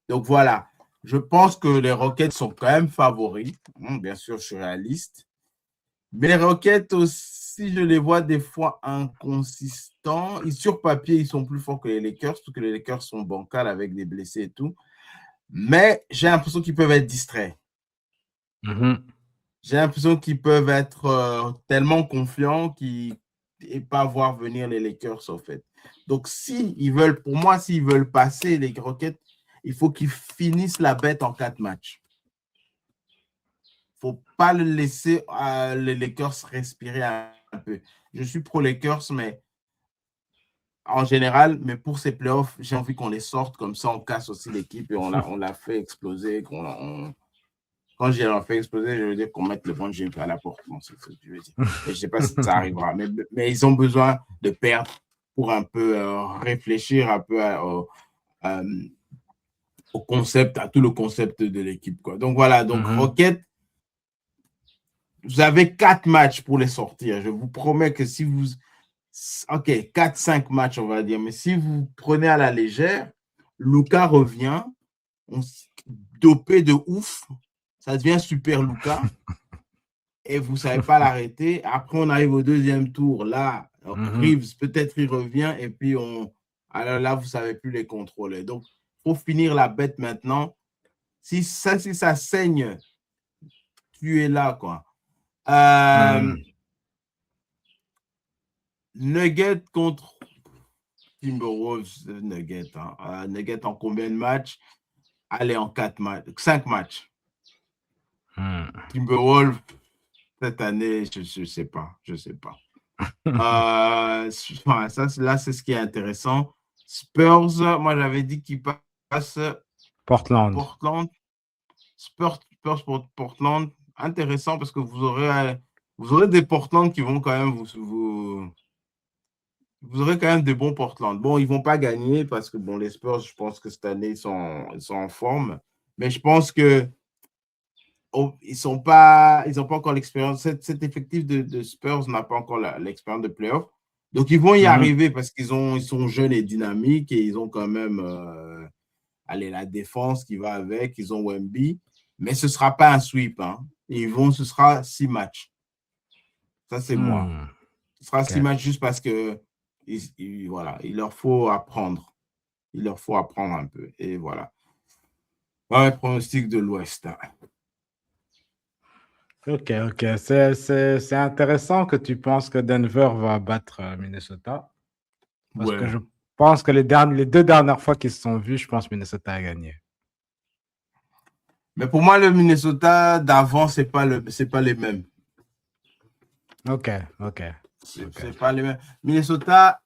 Donc, voilà. Je pense que les Rockets sont quand même favoris. Bien sûr, je suis réaliste. Mais les Rockets aussi, je les vois des fois inconsistants. Sur papier, ils sont plus forts que les Lakers, parce que les Lakers sont bancals avec des blessés et tout. Mais j'ai l'impression qu'ils peuvent être distraits. J'ai l'impression qu'ils peuvent être tellement confiants et pas voir venir les Lakers, en fait. Donc, pour moi, s'ils veulent passer les Rockets, il faut qu'ils finissent la bête en 4 matchs. Il ne faut pas le laisser les Lakers respirer un peu. Je suis pro Lakers, mais en général, mais pour ces playoffs, j'ai envie qu'on les sorte comme ça, on casse aussi l'équipe et on l'a fait exploser. Quand j'ai fait exploser, je veux dire qu'on mette le bon James à la porte. Bon, c'est ce que je veux dire. Et je ne sais pas si ça arrivera, mais ils ont besoin de perdre pour un peu réfléchir un peu au concept, à tout le concept de l'équipe, quoi. Donc voilà, donc Rocket, vous avez 4 matchs pour les sortir. Je vous promets que si vous... OK, 4-5 matchs, on va dire. Mais si vous prenez à la légère, Luka revient, dopé de ouf, ça devient super Luka, et vous ne savez pas l'arrêter. Après, on arrive au deuxième tour. Là, Reeves, peut-être il revient, et puis alors là, vous ne savez plus les contrôler. Donc, il faut finir la bête maintenant. Si ça saigne, tu es là, quoi. Nugget contre Timberwolves, Nugget. Nugget en combien de matchs? Allez, en 5 matchs. Timberwolves, cette année, je ne sais pas. Je ne sais pas. Là, c'est ce qui est intéressant. Spurs, moi, j'avais dit qu'ils passent Portland. Spurs pour Portland. Intéressant parce que vous aurez des Portland qui vont quand même vous aurez quand même des bons Portland. Bon, ils ne vont pas gagner parce que bon, les Spurs, je pense que cette année, ils sont en forme. Mais je pense que ils n'ont pas encore l'expérience. Cet effectif de Spurs n'a pas encore l'expérience de playoff. Donc, ils vont y arriver parce qu'ils sont jeunes et dynamiques et ils ont quand même la défense qui va avec. Ils ont Wemby. Mais ce ne sera pas un sweep. Hein. Ce sera 6 matchs. Ça, c'est moi. Ce sera 6 matchs juste parce que voilà, il leur faut apprendre. Il leur faut apprendre un peu. Et voilà. Ouais, pronostic de l'Ouest. Ok. C'est intéressant que tu penses que Denver va battre Minnesota. Parce que je pense que les 2 dernières fois qu'ils se sont vus, je pense que Minnesota a gagné. Mais pour moi, le Minnesota d'avant, c'est pas les mêmes. Ok. C'est pas les mêmes. Minnesota,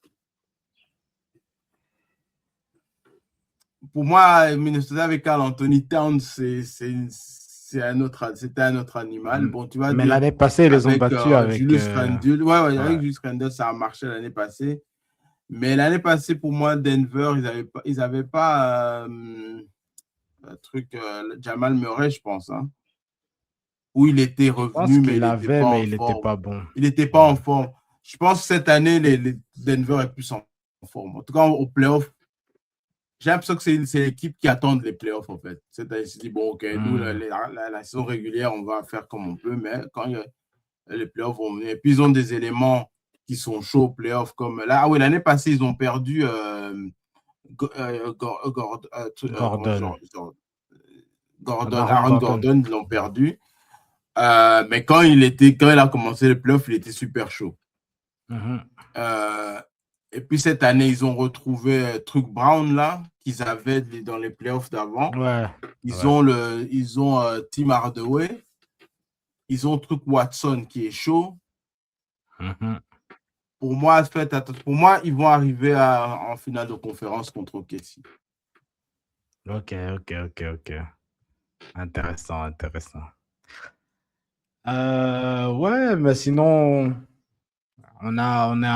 pour moi, Minnesota avec Karl Anthony Towns, c'était un autre animal. Bon, tu vas mais dire, l'année passée, ils les ont battus avec Julius Randle. Avec Julius Randle, ça a marché l'année passée. Mais l'année passée, pour moi, Denver, ils n'avaient pas un truc, Jamal Murray, je pense, hein, où il était revenu, mais il n'était pas bon. Il n'était pas en forme. Je pense que cette année, les Denver est plus en forme. En tout cas, au playoff, j'ai l'impression que c'est l'équipe qui attend les playoffs, en fait. C'est-à-dire, se dit, bon, OK, nous, la saison régulière, on va faire comme on peut, mais quand les playoffs vont venir, et puis ils ont des éléments qui sont chauds aux playoffs, comme là. Ah oui, l'année passée, ils ont perdu Aaron Gordon, ils l'ont perdu. Mais quand il a commencé le playoff, il était super chaud. Et puis cette année, ils ont retrouvé Truc Brown là qu'ils avaient dans les playoffs d'avant. Ils ont Tim Hardaway. Ils ont Truc Watson qui est chaud. Pour moi, ils vont arriver en finale de conférence contre OKC. Ok. Intéressant. Ouais, mais sinon, on est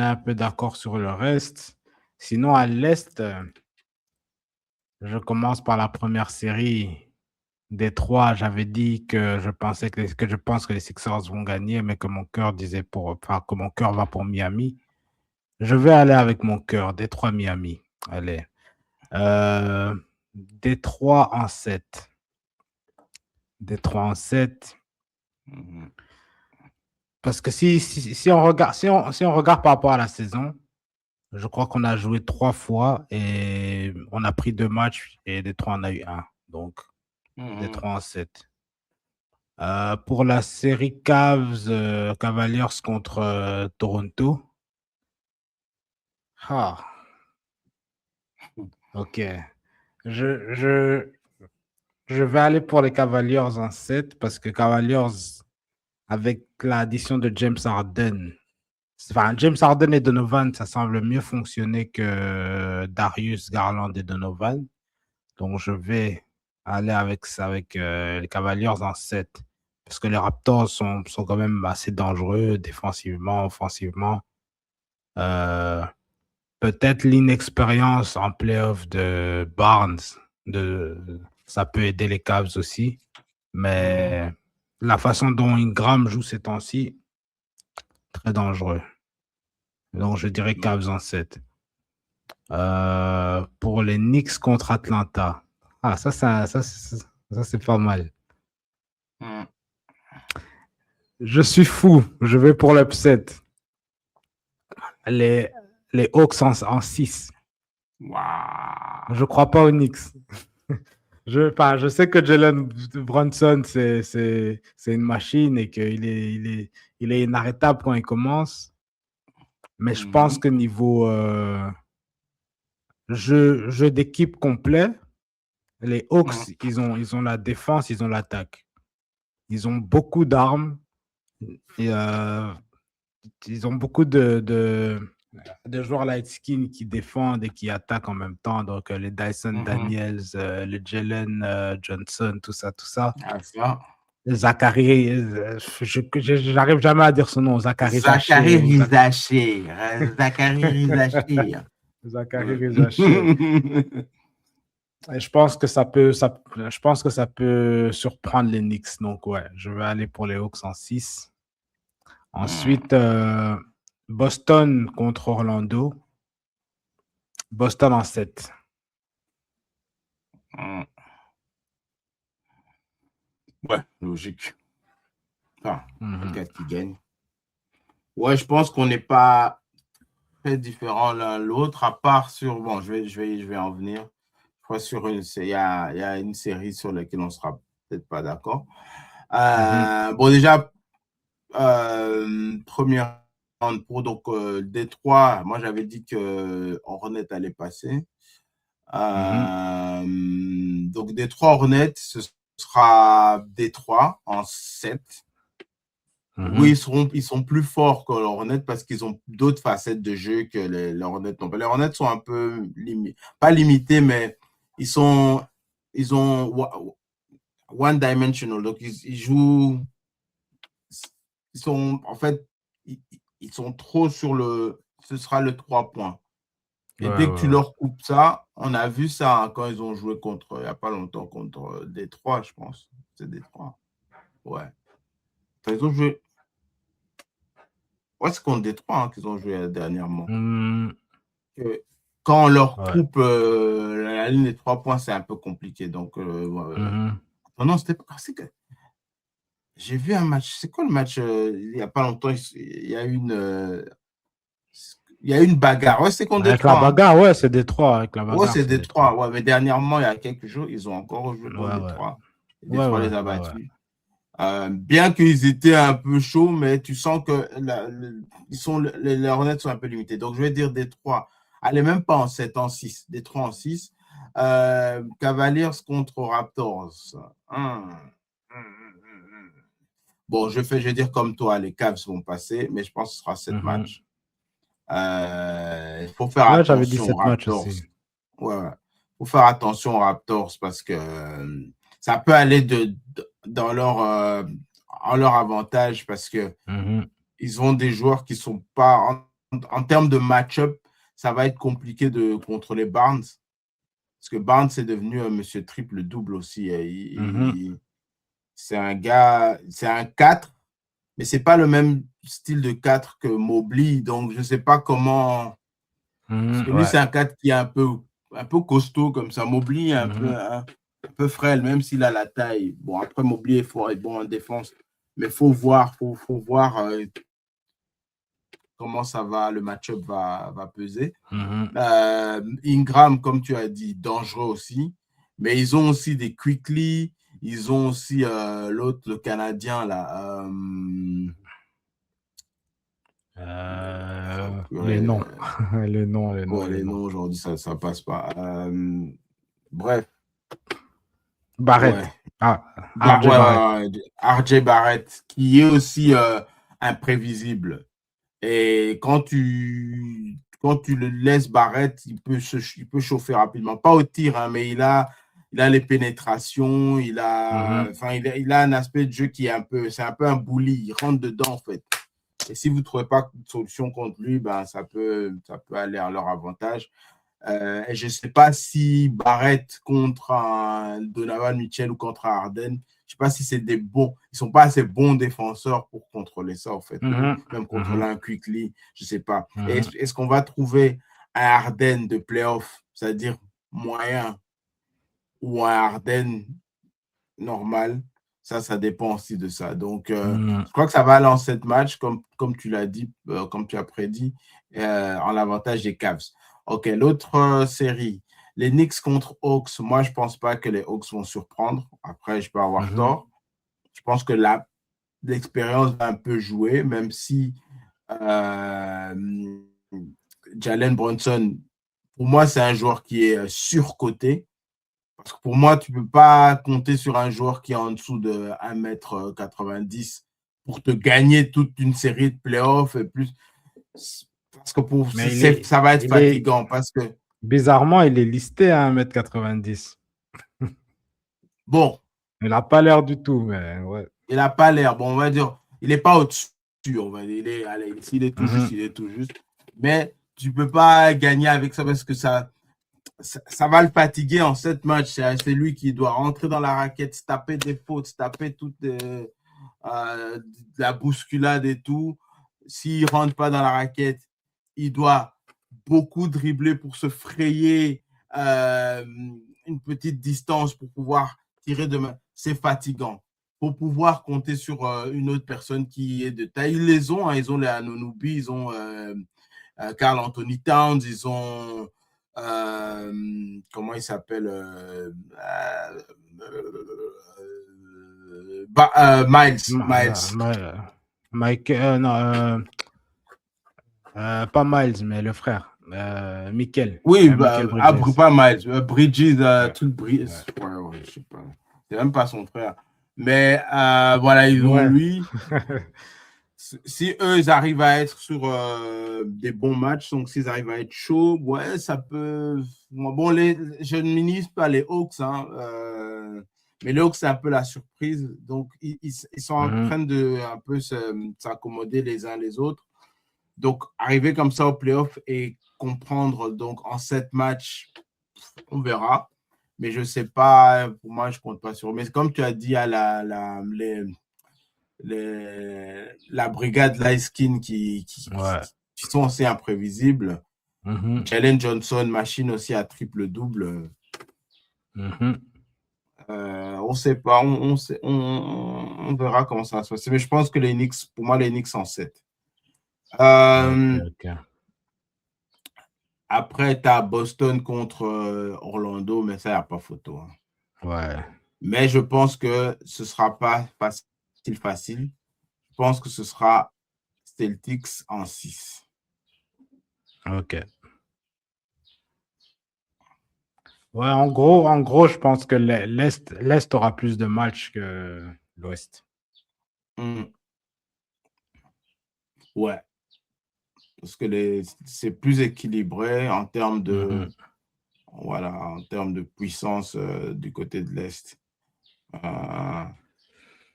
un peu d'accord sur le reste. Sinon, à l'Est, je commence par la première série. Détroit, j'avais dit que je pense que les Sixers vont gagner, mais que mon cœur que mon cœur va pour Miami. Je vais aller avec mon cœur, Détroit, Miami. Allez. Détroit en 7. Parce que si on regarde par rapport à la saison, je crois qu'on a joué 3 fois et on a pris 2 matchs et Détroit en a eu 1. Donc, Détroit en 7. Pour la série Cavaliers contre Toronto. Ok. Je vais aller pour les Cavaliers en 7 parce que Cavaliers, avec l'addition de James Harden, et Donovan, ça semble mieux fonctionner que Darius Garland et Donovan. Donc, je vais aller avec les Cavaliers en 7. Parce que les Raptors sont quand même assez dangereux défensivement, offensivement. Peut-être l'inexpérience en playoff de Barnes, ça peut aider les Cavs aussi. Mais la façon dont Ingram joue ces temps-ci, très dangereux. Donc, je dirais Cavs en 7. Pour les Knicks contre Atlanta. Ah, ça c'est pas mal. Je suis fou. Je vais pour l'upset. Les Hawks en 6. Wow. Je crois pas aux Knicks. Je sais que Jalen Brunson, c'est une machine et qu'il est inarrêtable quand il commence. Mais je pense que niveau jeu d'équipe complet, les Hawks, ils ont la défense, ils ont l'attaque. Ils ont beaucoup d'armes. Et, ils ont beaucoup de joueurs light skin qui défendent et qui attaquent en même temps. Donc, les Dyson Daniels, le Jalen Johnson, tout ça. Ah, ça. Zachary, j'arrive jamais à dire son nom. Zachary Rizaché. Et je pense que ça peut surprendre les Knicks. Donc, ouais, je vais aller pour les Hawks en 6. Ensuite, Boston contre Orlando. Boston en 7. Ouais, logique. Enfin, peut-être qui gagne. Ouais, je pense qu'on n'est pas très différents l'un l'autre, à part sur... Bon, je vais en venir. Je crois sur il y a une série sur laquelle on sera peut-être pas d'accord. Bon, déjà, première round pour donc Détroit. Moi, j'avais dit que Hornets allait passer. Donc, Détroit Hornets, ce sera Détroit en 7. Oui, ils sont plus forts que les Hornets parce qu'ils ont d'autres facettes de jeu que les Hornets n'ont pas. Les Hornets sont un peu pas limités, mais ils ont one dimensional. Donc, ils jouent. Ils sont, en fait, ils sont trop sur le. Ce sera le 3 points. Et dès que tu leur coupes ça, on a vu ça hein, quand ils ont joué il n'y a pas longtemps, contre Détroit, je pense. C'est Détroit. Ouais. Ils ont joué. Ouais, c'est contre Détroit hein, qu'ils ont joué dernièrement. Quand on leur coupe la ligne des 3 points, c'est un peu compliqué. Donc, non, c'était pas. J'ai vu un match. C'est quoi le match il n'y a pas longtemps, il y a une bagarre. Ouais, c'est contre Détroit. Avec la bagarre, ouais, c'est Détroit. Avec la bagarre, ouais, c'est Détroit. Ouais, mais dernièrement, il y a quelques jours, ils ont encore joué contre Détroit. Détroit les a battus. Bien qu'ils étaient un peu chauds, mais tu sens que les Hornets sont un peu limités. Donc, je vais dire Détroit. Allez, même pas en 7, en 6. Détroit en 6. Cavaliers contre Raptors. Bon, je vais dire comme toi, les Cavs vont passer, mais je pense que ce sera 7 matchs. Il faut faire attention aux Raptors. Ouais. Faut faire attention aux Raptors parce que ça peut aller en leur avantage parce que ils ont des joueurs qui sont pas en termes de match-up, ça va être compliqué de contrôler Barnes parce que Barnes est devenu un monsieur triple-double aussi. C'est un gars, c'est un 4, mais c'est pas le même style de 4 que Mobley, donc je sais pas comment. Parce que lui, c'est un 4 qui est un peu costaud comme ça. Mobley est un peu frêle, même s'il a la taille. Bon, après, Mobley est fort et bon en défense. Mais il faut voir, comment ça va, le match-up va peser. Ingram, comme tu as dit, dangereux aussi. Mais ils ont aussi des Quickly. Ils ont aussi l'autre, le Canadien, là. Les noms. Les noms aujourd'hui, ça passe pas. Bref. Barrett. RJ Barrett, qui est aussi imprévisible. Et quand tu le laisses Barrett, il peut chauffer rapidement. Pas au tir, hein, mais il a les pénétrations, il a un aspect de jeu qui est c'est un peu un bully. Il rentre dedans, en fait. Et si vous ne trouvez pas de solution contre lui, ben, ça peut aller à leur avantage. Et je ne sais pas si Barrett contre un Donovan Mitchell ou contre un Harden, je ne sais pas si c'est des bons. Ils ne sont pas assez bons défenseurs pour contrôler ça, en fait. Même contrôler un Quickly, je ne sais pas. Est-ce qu'on va trouver un Harden de playoff, c'est-à-dire moyen, ou un Harden normal? Ça dépend aussi de ça. Donc, je crois que ça va aller en 7 matchs, comme tu l'as dit, comme tu as prédit, en l'avantage des Cavs. OK, l'autre série, les Knicks contre Hawks. Moi, je ne pense pas que les Hawks vont surprendre. Après, je peux avoir tort. Je pense que l'expérience va un peu jouer, même si Jalen Brunson, pour moi, c'est un joueur qui est surcoté. Parce que pour moi, tu ne peux pas compter sur un joueur qui est en dessous de 1,90 m pour te gagner toute une série de playoffs et plus. Parce que ça va être fatigant. Parce que, bizarrement, il est listé à 1,90 m. Bon. Il n'a pas l'air du tout, mais ouais. Il n'a pas l'air. Bon, on va dire, il n'est pas au-dessus. On va dire, s'il est tout juste, il est tout juste. Mais tu ne peux pas gagner avec ça parce que ça va le fatiguer en 7 matchs. C'est lui qui doit rentrer dans la raquette, se taper des fautes, se taper toute la bousculade et tout. S'il ne rentre pas dans la raquette, il doit beaucoup dribbler pour se frayer une petite distance pour pouvoir tirer de main. C'est fatigant. Pour pouvoir compter sur une autre personne qui est de taille. Ils les ont, hein, ils ont les Anunoby, ils ont Karl Anthony Towns, ils ont comment il s'appelle Miles. Mike, non, pas Miles, mais le frère. Michael. Oui, pas Miles. Bridges, tout Bridges. Ouais, je sais pas. C'est même pas son frère. Mais voilà, ils ont lui. Si eux, ils arrivent à être sur des bons matchs, donc s'ils arrivent à être chauds, ouais, ça peut. Bon, je ne minimise pas les Hawks, hein, mais les Hawks, c'est un peu la surprise. Donc, ils sont en train de un peu s'accommoder les uns les autres. Donc, arriver comme ça au playoff et comprendre, donc en 7 matchs, on verra. Mais je ne sais pas, pour moi, je ne compte pas sur. Mais comme tu as dit, à la brigade Light Skin qui sont assez imprévisibles. Jalen Johnson, machine aussi à triple-double. On ne sait pas, on verra comment ça va se passer. Mais je pense que les Knicks, pour moi, les Knicks en 7. Okay. Après, tu as Boston contre Orlando, mais ça, il n'y a pas photo. Hein. Ouais. Mais je pense que ce ne sera pas facile. Je pense que ce sera Celtics en 6. OK. Ouais, en gros, je pense que l'Est aura plus de matchs que l'Ouest. Ouais. Parce que c'est plus équilibré en termes de, voilà, en termes de puissance du côté de l'Est. Bon,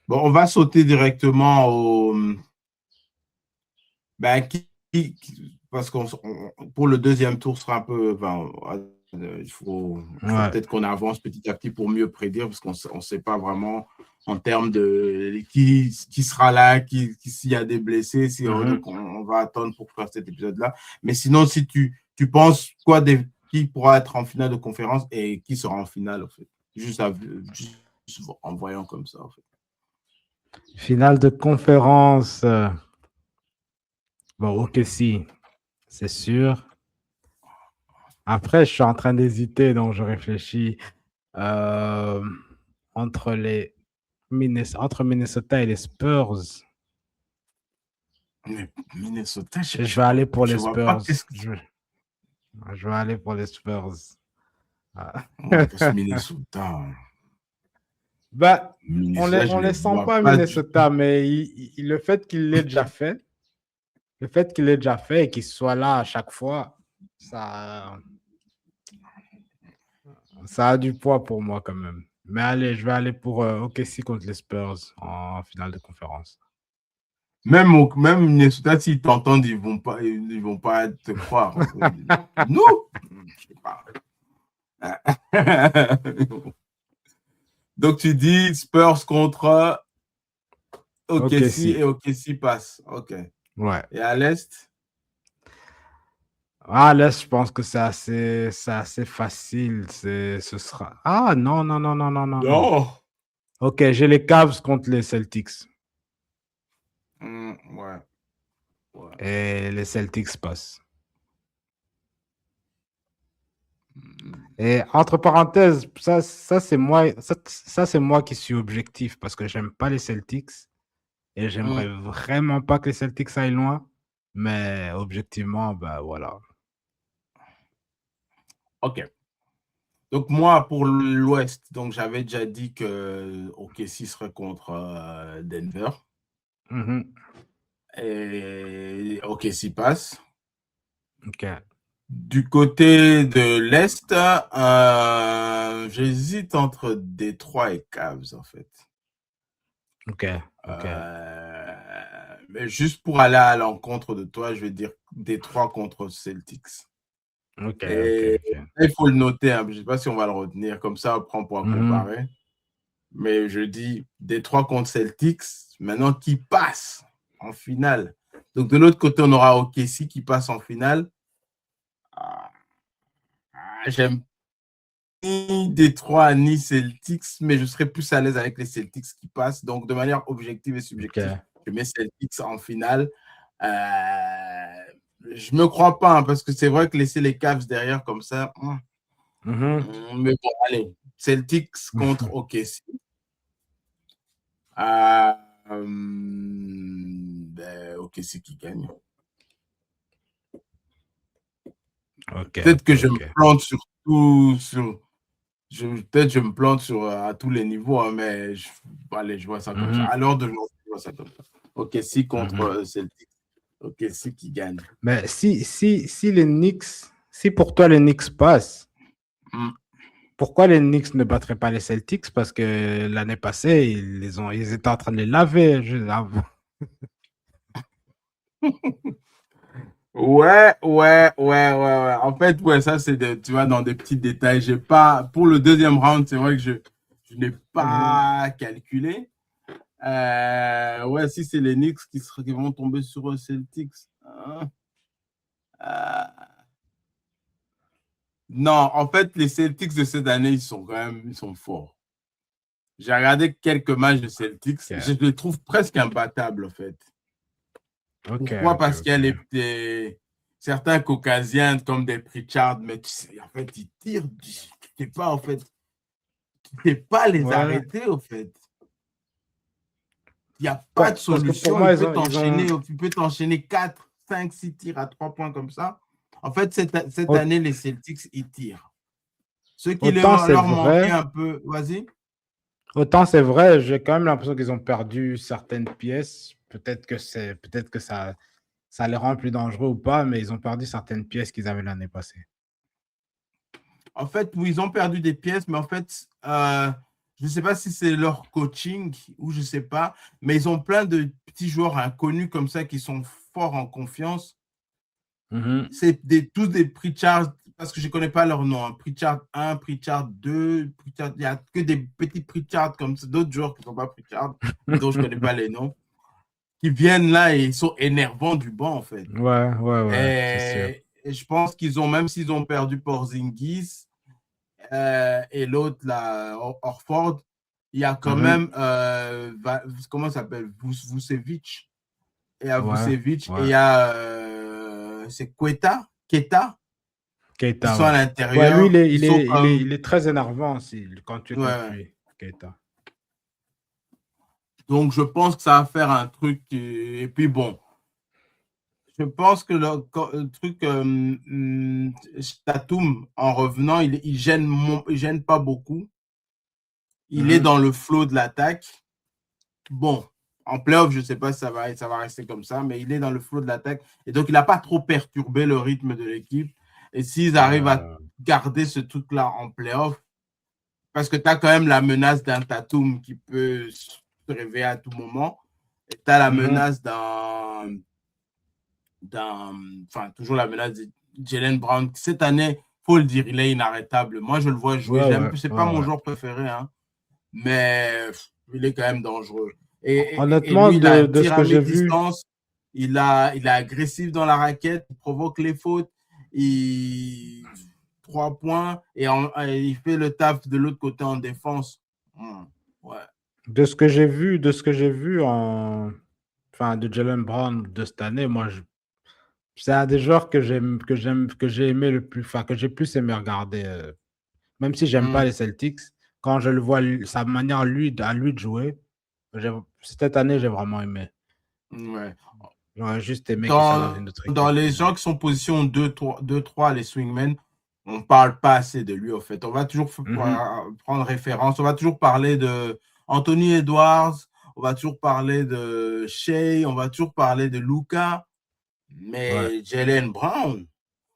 on va sauter directement au... Ben, parce que pour le deuxième tour, sera un peu... il faut peut-être qu'on avance petit à petit pour mieux prédire, parce qu'on ne sait pas vraiment en termes de qui sera là, s'il y a des blessés. Donc, on va attendre pour faire cet épisode-là. Mais sinon, si tu penses qui pourra être en finale de conférence et qui sera en finale, en fait. Juste en voyant comme ça, en fait. Finale de conférence. Bon, OK, si. C'est sûr. Après, je suis en train d'hésiter, donc je réfléchis entre Minnesota et les Spurs. Mais Minnesota, je vais aller pour les Spurs. Je vais aller pour les Spurs. Minnesota. Bah, on ne les sent pas Minnesota, mais le fait qu'il l'ait déjà fait, et qu'il soit là à chaque fois, ça a du poids pour moi quand même. Mais allez, je vais aller pour OKC contre les Spurs en finale de conférence. Même Minnesota, s'ils t'entendent, ils vont pas te croire. Nous, je sais pas. Donc, tu dis Spurs contre OKC et OKC passe. OK. Ouais. Et à l'Est? À l'Est, je pense que c'est assez facile. Ce sera... Ah, non. Non. OK, j'ai les Cavs contre les Celtics. Ouais. Et les Celtics passent. Et entre parenthèses, ça c'est moi, ça c'est moi qui suis objectif parce que j'aime pas les Celtics et j'aimerais vraiment pas que les Celtics aillent loin. Mais objectivement, ben voilà. OK. Donc, moi, pour l'Ouest, donc j'avais déjà dit que OKC serait contre Denver. Et OKC passe. OK. Du côté de l'Est, j'hésite entre Détroit et Cavs, en fait. OK. Mais juste pour aller à l'encontre de toi, je vais dire Détroit contre Celtics. OK. Et il faut le noter, hein, je ne sais pas si on va le retenir, comme ça après on pourra comparer. Mais je dis Détroit contre Celtics, maintenant qui passe en finale. Donc de l'autre côté, on aura OKC qui passe en finale. J'aime ni Détroit ni Celtics, mais je serais plus à l'aise avec les Celtics qui passent. Donc de manière objective et subjective, je mets Celtics en finale. Je me crois pas, hein, parce que c'est vrai que laisser les Cavs derrière comme ça. Mais bon, allez, Celtics contre OKC. OKC qui gagne. Peut-être que je me plante peut-être je me plante à tous les niveaux, hein, mais je vois ça comme ça. À l'heure d'aujourd'hui, je vois ça comme ça. OKC contre Celtics. OKC qui gagne. Mais si les Knicks, si pour toi les Knicks passent, pourquoi les Knicks ne battraient pas les Celtics? Parce que l'année passée, ils étaient en train de les laver. Ouais. En fait, ça, c'est tu vois, dans des petits détails. J'ai pas, pour le deuxième round, c'est vrai que je n'ai pas calculé. Si c'est les Knicks qui vont tomber sur eux Celtics. Non, en fait, les Celtics de cette année, ils sont forts. J'ai regardé quelques matchs de Celtics. Je les trouve presque imbattables, en fait. Pourquoi? Parce qu'il y a certains Caucasiens comme des Pritchard, mais tu sais, en fait, ils tirent. Tu ne sais pas les arrêter, en fait. Il n'y a pas de solution. Il peut t'enchaîner 4, 5, 6 tirs à 3 points comme ça. En fait, cette année, les Celtics, ils tirent. Ceux qui leur manquaient un peu, vas-y. Autant c'est vrai, j'ai quand même l'impression qu'ils ont perdu certaines pièces. Peut-être que ça les rend plus dangereux ou pas, mais ils ont perdu certaines pièces qu'ils avaient l'année passée. En fait, oui, ils ont perdu des pièces, mais en fait, je ne sais pas si c'est leur coaching ou je ne sais pas, mais ils ont plein de petits joueurs inconnus comme ça qui sont forts en confiance. C'est tous des Pritchard, parce que je ne connais pas leur nom. Hein. Pritchard 1, Pritchard 2, il n'y a que des petits Pritchard comme ça, d'autres joueurs qui ne sont pas Pritchard, dont je ne connais pas les noms, qui viennent là et ils sont énervants du banc, en fait. Ouais. Et je pense qu'ils ont, même s'ils ont perdu Porzingis et l'autre, là, Orford, il y a quand même, comment ça s'appelle, Vucevic. Et à Vucevic, et il y a, c'est Keita. Ils sont à l'intérieur. Ouais, lui, il est très énervant aussi, quand tu es contre lui, Keita. Donc, je pense que ça va faire un truc. Et puis, bon, je pense que le truc Tatum, en revenant, il gêne pas beaucoup. Il est dans le flow de l'attaque. Bon, en playoff, je ne sais pas si ça va rester comme ça, mais il est dans le flow de l'attaque. Et donc, il n'a pas trop perturbé le rythme de l'équipe. Et s'ils arrivent à garder ce truc-là en playoff, parce que tu as quand même la menace d'un Tatum qui peut se réveiller à tout moment. Tu as la Mhm. menace enfin, toujours la menace de Jaylen Brown. Cette année, faut le dire, il est inarrêtable. Moi, je le vois jouer. Ouais, ouais, C'est pas ouais, mon ouais. joueur préféré, hein, mais il est quand même dangereux. Et Honnêtement, lui, il a un de ce tir à que j'ai vu, mi-distance. Il est agressif dans la raquette, il provoque les fautes, il 3 points et il fait le taf de l'autre côté en défense. Ouais. de ce que j'ai vu enfin, de Jalen Brown de cette année, c'est un des joueurs que j'ai aimé le plus, enfin, que j'ai plus aimé regarder. Même si j'aime pas Hmm. les Celtics, quand je le vois, sa manière à lui de jouer, cette année, j'ai vraiment aimé. Ouais. J'aurais juste aimé qu'il soit dans Dans, une autre dans équipe. les Mais... gens qui sont position 2-3, les swingmen, on ne parle pas assez de lui, en fait. On va toujours Mhm. prendre référence. On va toujours parler de Anthony Edwards. On va toujours parler de Shea. On va toujours parler de Luka. Ouais. Mais Jalen Brown,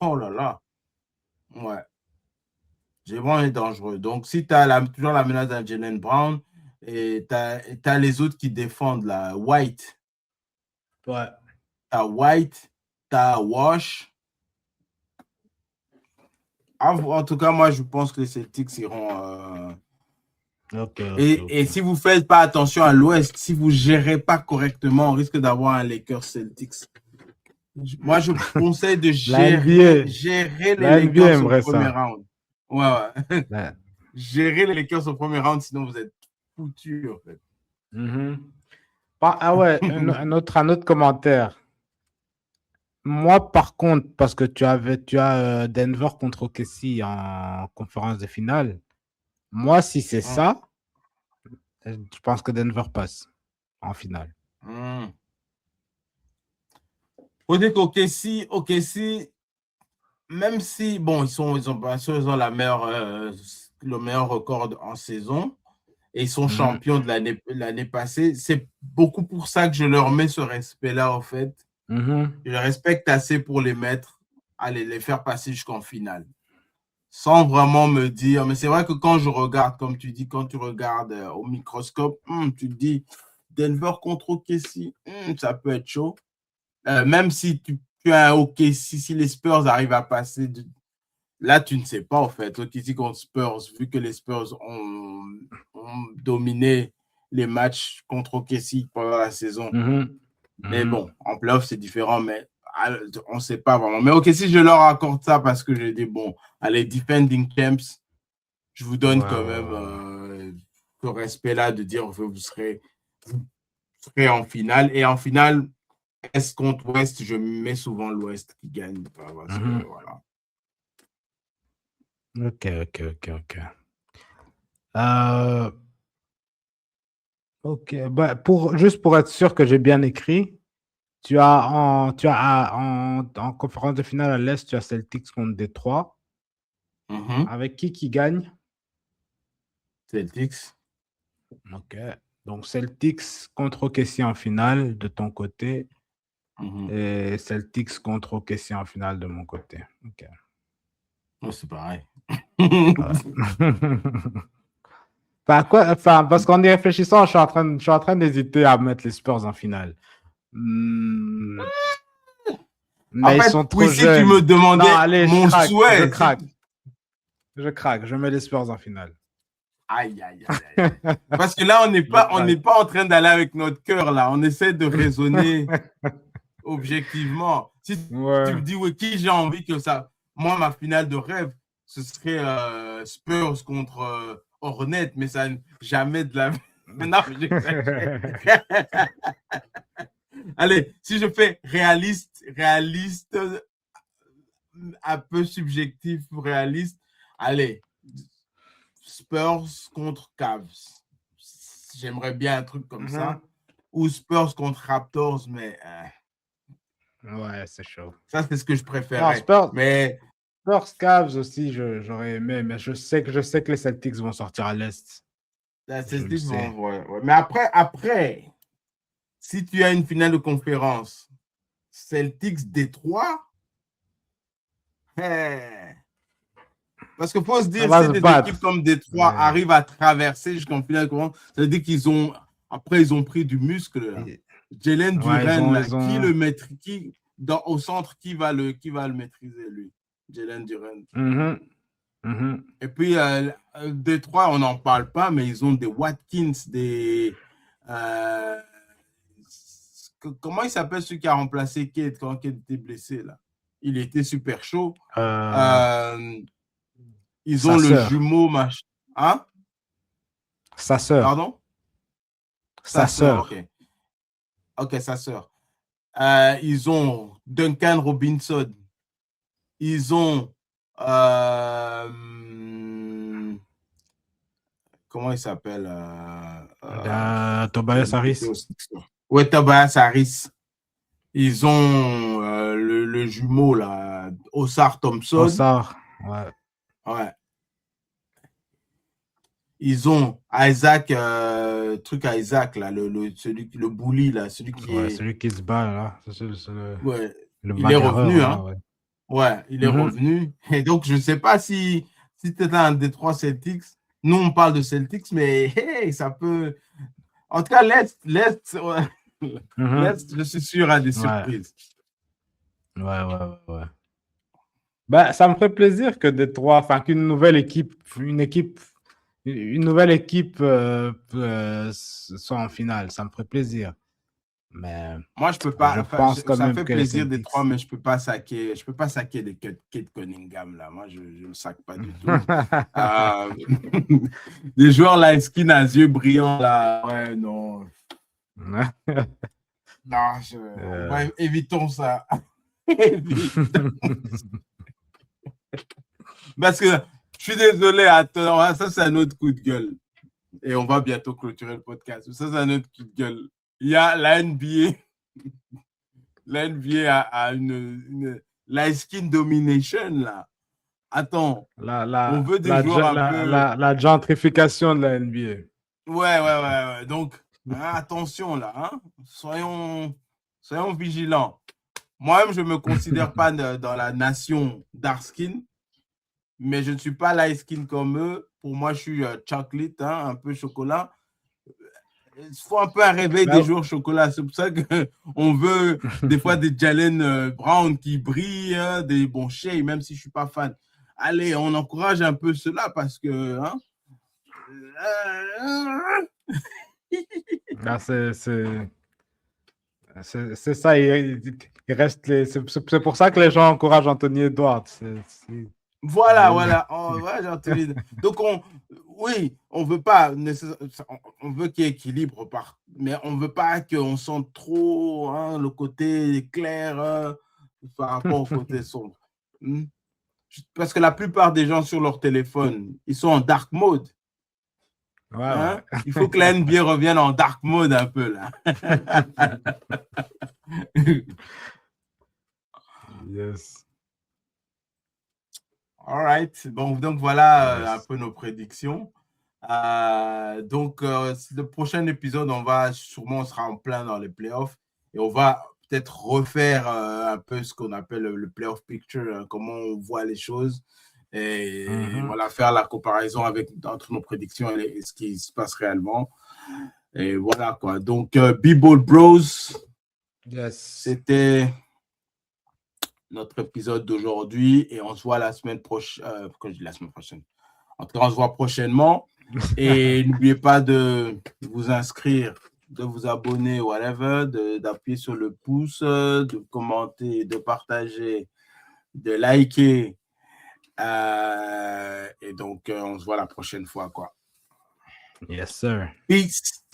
oh là là. Ouais. Jalen est dangereux. Donc, si tu as toujours la menace d'un Jalen Brown et tu as les autres qui défendent, là, White. Ouais. Tu as White, tu as Wash. En tout cas, moi, je pense que les Celtics iront. Ok, ok, Et ok. si vous ne faites pas attention à l'Ouest, si vous ne gérez pas correctement, on risque d'avoir un Lakers Celtics. Moi, je conseille de La NBA, gérer les la NBA Lakers au aimerait premier ça. round. Ouais, ouais. Ouais. Gérer les Lakers au premier round, sinon vous êtes foutus, en fait. Mhm. Ah ouais, un autre commentaire. Moi, par contre, parce que tu as Denver contre OKC en conférence de finale. Moi, si c'est ça, je pense que Denver passe en finale. Faut dire qu'OKC, même si, bon, ils ont bien sûr, ils ont le meilleur record en saison. Et ils sont Mhm. champions de l'année passée. C'est beaucoup pour ça que je leur mets ce respect-là, en fait. Mhm. Je les respecte assez pour les mettre, aller les faire passer jusqu'en finale. Sans vraiment me dire, mais c'est vrai que quand je regarde, comme tu dis, quand tu regardes au microscope, tu te dis, Denver contre OKC, ça peut être chaud. Même si tu as un OKC, si les Spurs arrivent à passer là, tu ne sais pas, en fait. OKC contre Spurs, vu que les Spurs ont dominé les matchs contre OKC pendant la saison. Mhm. Mais Mhm. bon, en playoff, c'est différent, mais on ne sait pas vraiment. Mais OKC, je leur accorde ça parce que j'ai dit, bon, allez, defending champs, je vous Ouais, donne ouais, quand même ouais. ce respect-là de dire que vous serez en finale. Et en finale, Est contre Ouest, je mets souvent l'Ouest qui gagne. Parce que, Mhm. voilà. Ok, ok, ok, ok. Euh, ok, bah, juste pour être sûr que j'ai bien écrit, en conférence de finale à l'Est, tu as Celtics contre Détroit. Mhm. Avec qui gagne? Celtics. Ok. Donc Celtics contre OKC en finale de ton côté Mhm. et Celtics contre OKC en finale de mon côté. Ok. Ouais, c'est pareil. Ouais. Parce qu'en y réfléchissant, je suis en train d'hésiter à mettre les Spurs en finale. Hmm, En mais ils fait, sont oui, trop si tu me jeunes. Non, demandais allez, mon je souhait, craque, je craque, je mets les Spurs en finale. aïe, aïe, aïe, aïe. Parce que là, Je on craque. n'est pas en train d'aller avec notre cœur, là. On essaie de raisonner objectivement. Si tu Ouais. me dis, oui, qui j'ai envie que ça. Moi, ma finale de rêve, ce serait Spurs contre Hornets, mais ça, jamais de la vie. Non, mais j'exagère. Allez, si je fais réaliste, un peu subjectif, réaliste, allez, Spurs contre Cavs. J'aimerais bien un truc comme Mhm. ça. Ou Spurs contre Raptors, mais Ouais, c'est chaud. ça, c'est ce que je Non, préférais. Mais Spurs Cavs aussi, j'aurais aimé, mais je sais que les Celtics vont sortir à l'Est. la Je le Celtics sais. vont. Ouais. Mais après, si tu as une finale de conférence, Celtics Détroit, hey. Parce qu'il faut se Ça dire, va si se des équipes battre. comme Détroit Mais arrivent à traverser jusqu'en finale de conférence, ça veut dire qu'ils ont. Après, ils ont pris du muscle, là. Jalen Duren, là, ils ont... au centre, qui va le maîtriser, lui? Jalen Duren. Et puis, Détroit, on n'en parle pas, mais ils ont des Watkins, comment il s'appelle celui qui a remplacé Kate quand Kate était blessé, là? Il était super chaud. Ils ont le jumeau, hein? Sa sœur. Pardon? Sa sœur. Ok. Ok, sa sœur. Ils ont Duncan Robinson. Ils ont comment il s'appelle? Tobias Harris. Ouais, Tobias Harris. Ils ont le jumeau, là, Osar Thompson. Osar, ouais. Ouais. Ils ont Isaac, Isaac, là, le bully, là, celui qui se bat, là. Ouais. Il est revenu, hein. Ouais, il est revenu. Et donc, je ne sais pas si tu es un des 3 Celtics. Nous, on parle de Celtics, mais hey, ça peut... En tout cas, l'Est, je suis sûr, a des surprises. Ouais. Ben, ça me ferait plaisir que Détroit, enfin, qu'une nouvelle équipe, une nouvelle équipe soit en finale. Ça me ferait plaisir. Mais moi, je peux pas. Je pense quand ça même fait que plaisir des 3, mais je peux pas saquer des Kate Cunningham, là. Moi, je ne le sac pas du tout. Des joueurs là, skin à yeux brillants, là. Ouais, non. Non, ouais, évitons ça. Parce que je suis désolé, attends, ça c'est un autre coup de gueule. Et on va bientôt clôturer le podcast. Ça c'est un autre coup de gueule. Il y a la NBA. La NBA a une light skin domination, là. Attends. On veut des joueurs un peu... La gentrification de la NBA. Ouais. Donc, attention, là. Hein? Soyons vigilants. Moi-même, je ne me considère pas dans la nation dark skin, mais je ne suis pas light skin comme eux. Pour moi, je suis chocolate, hein, un peu chocolat. Il faut un peu un réveil des joueurs chocolat. C'est pour ça qu'on veut des fois des Jalen Brown qui brillent, des bons Shea, même si je ne suis pas fan. Allez, on encourage un peu cela parce que... Hein, c'est ça, il reste c'est pour ça que les gens encouragent Anthony Edwards. Voilà. Oh, ouais, Anthony. Donc, on veut pas, on veut qu'il y ait équilibre, mais on veut pas qu'on sente trop le côté clair par rapport au côté sombre. Parce que la plupart des gens sur leur téléphone, ils sont en dark mode. Ouais. Il faut que la NBA revienne en dark mode un peu, là. Yes. All right. Bon, donc voilà un peu nos prédictions. Donc, le prochain épisode, on sera en plein dans les playoffs et on va peut-être refaire un peu ce qu'on appelle le playoff picture, comment on voit les choses et voilà, faire la comparaison entre nos prédictions et ce qui se passe réellement. Et voilà quoi. Donc, B-Ball Bros, c'était notre épisode d'aujourd'hui et on se voit la semaine prochaine. Quand je dis la semaine prochaine, en tout cas, on se voit prochainement. Et n'oubliez pas de vous inscrire, de vous abonner, whatever, d'appuyer sur le pouce, de commenter, de partager, de liker. Et donc, on se voit la prochaine fois, quoi. Yes, sir. Peace.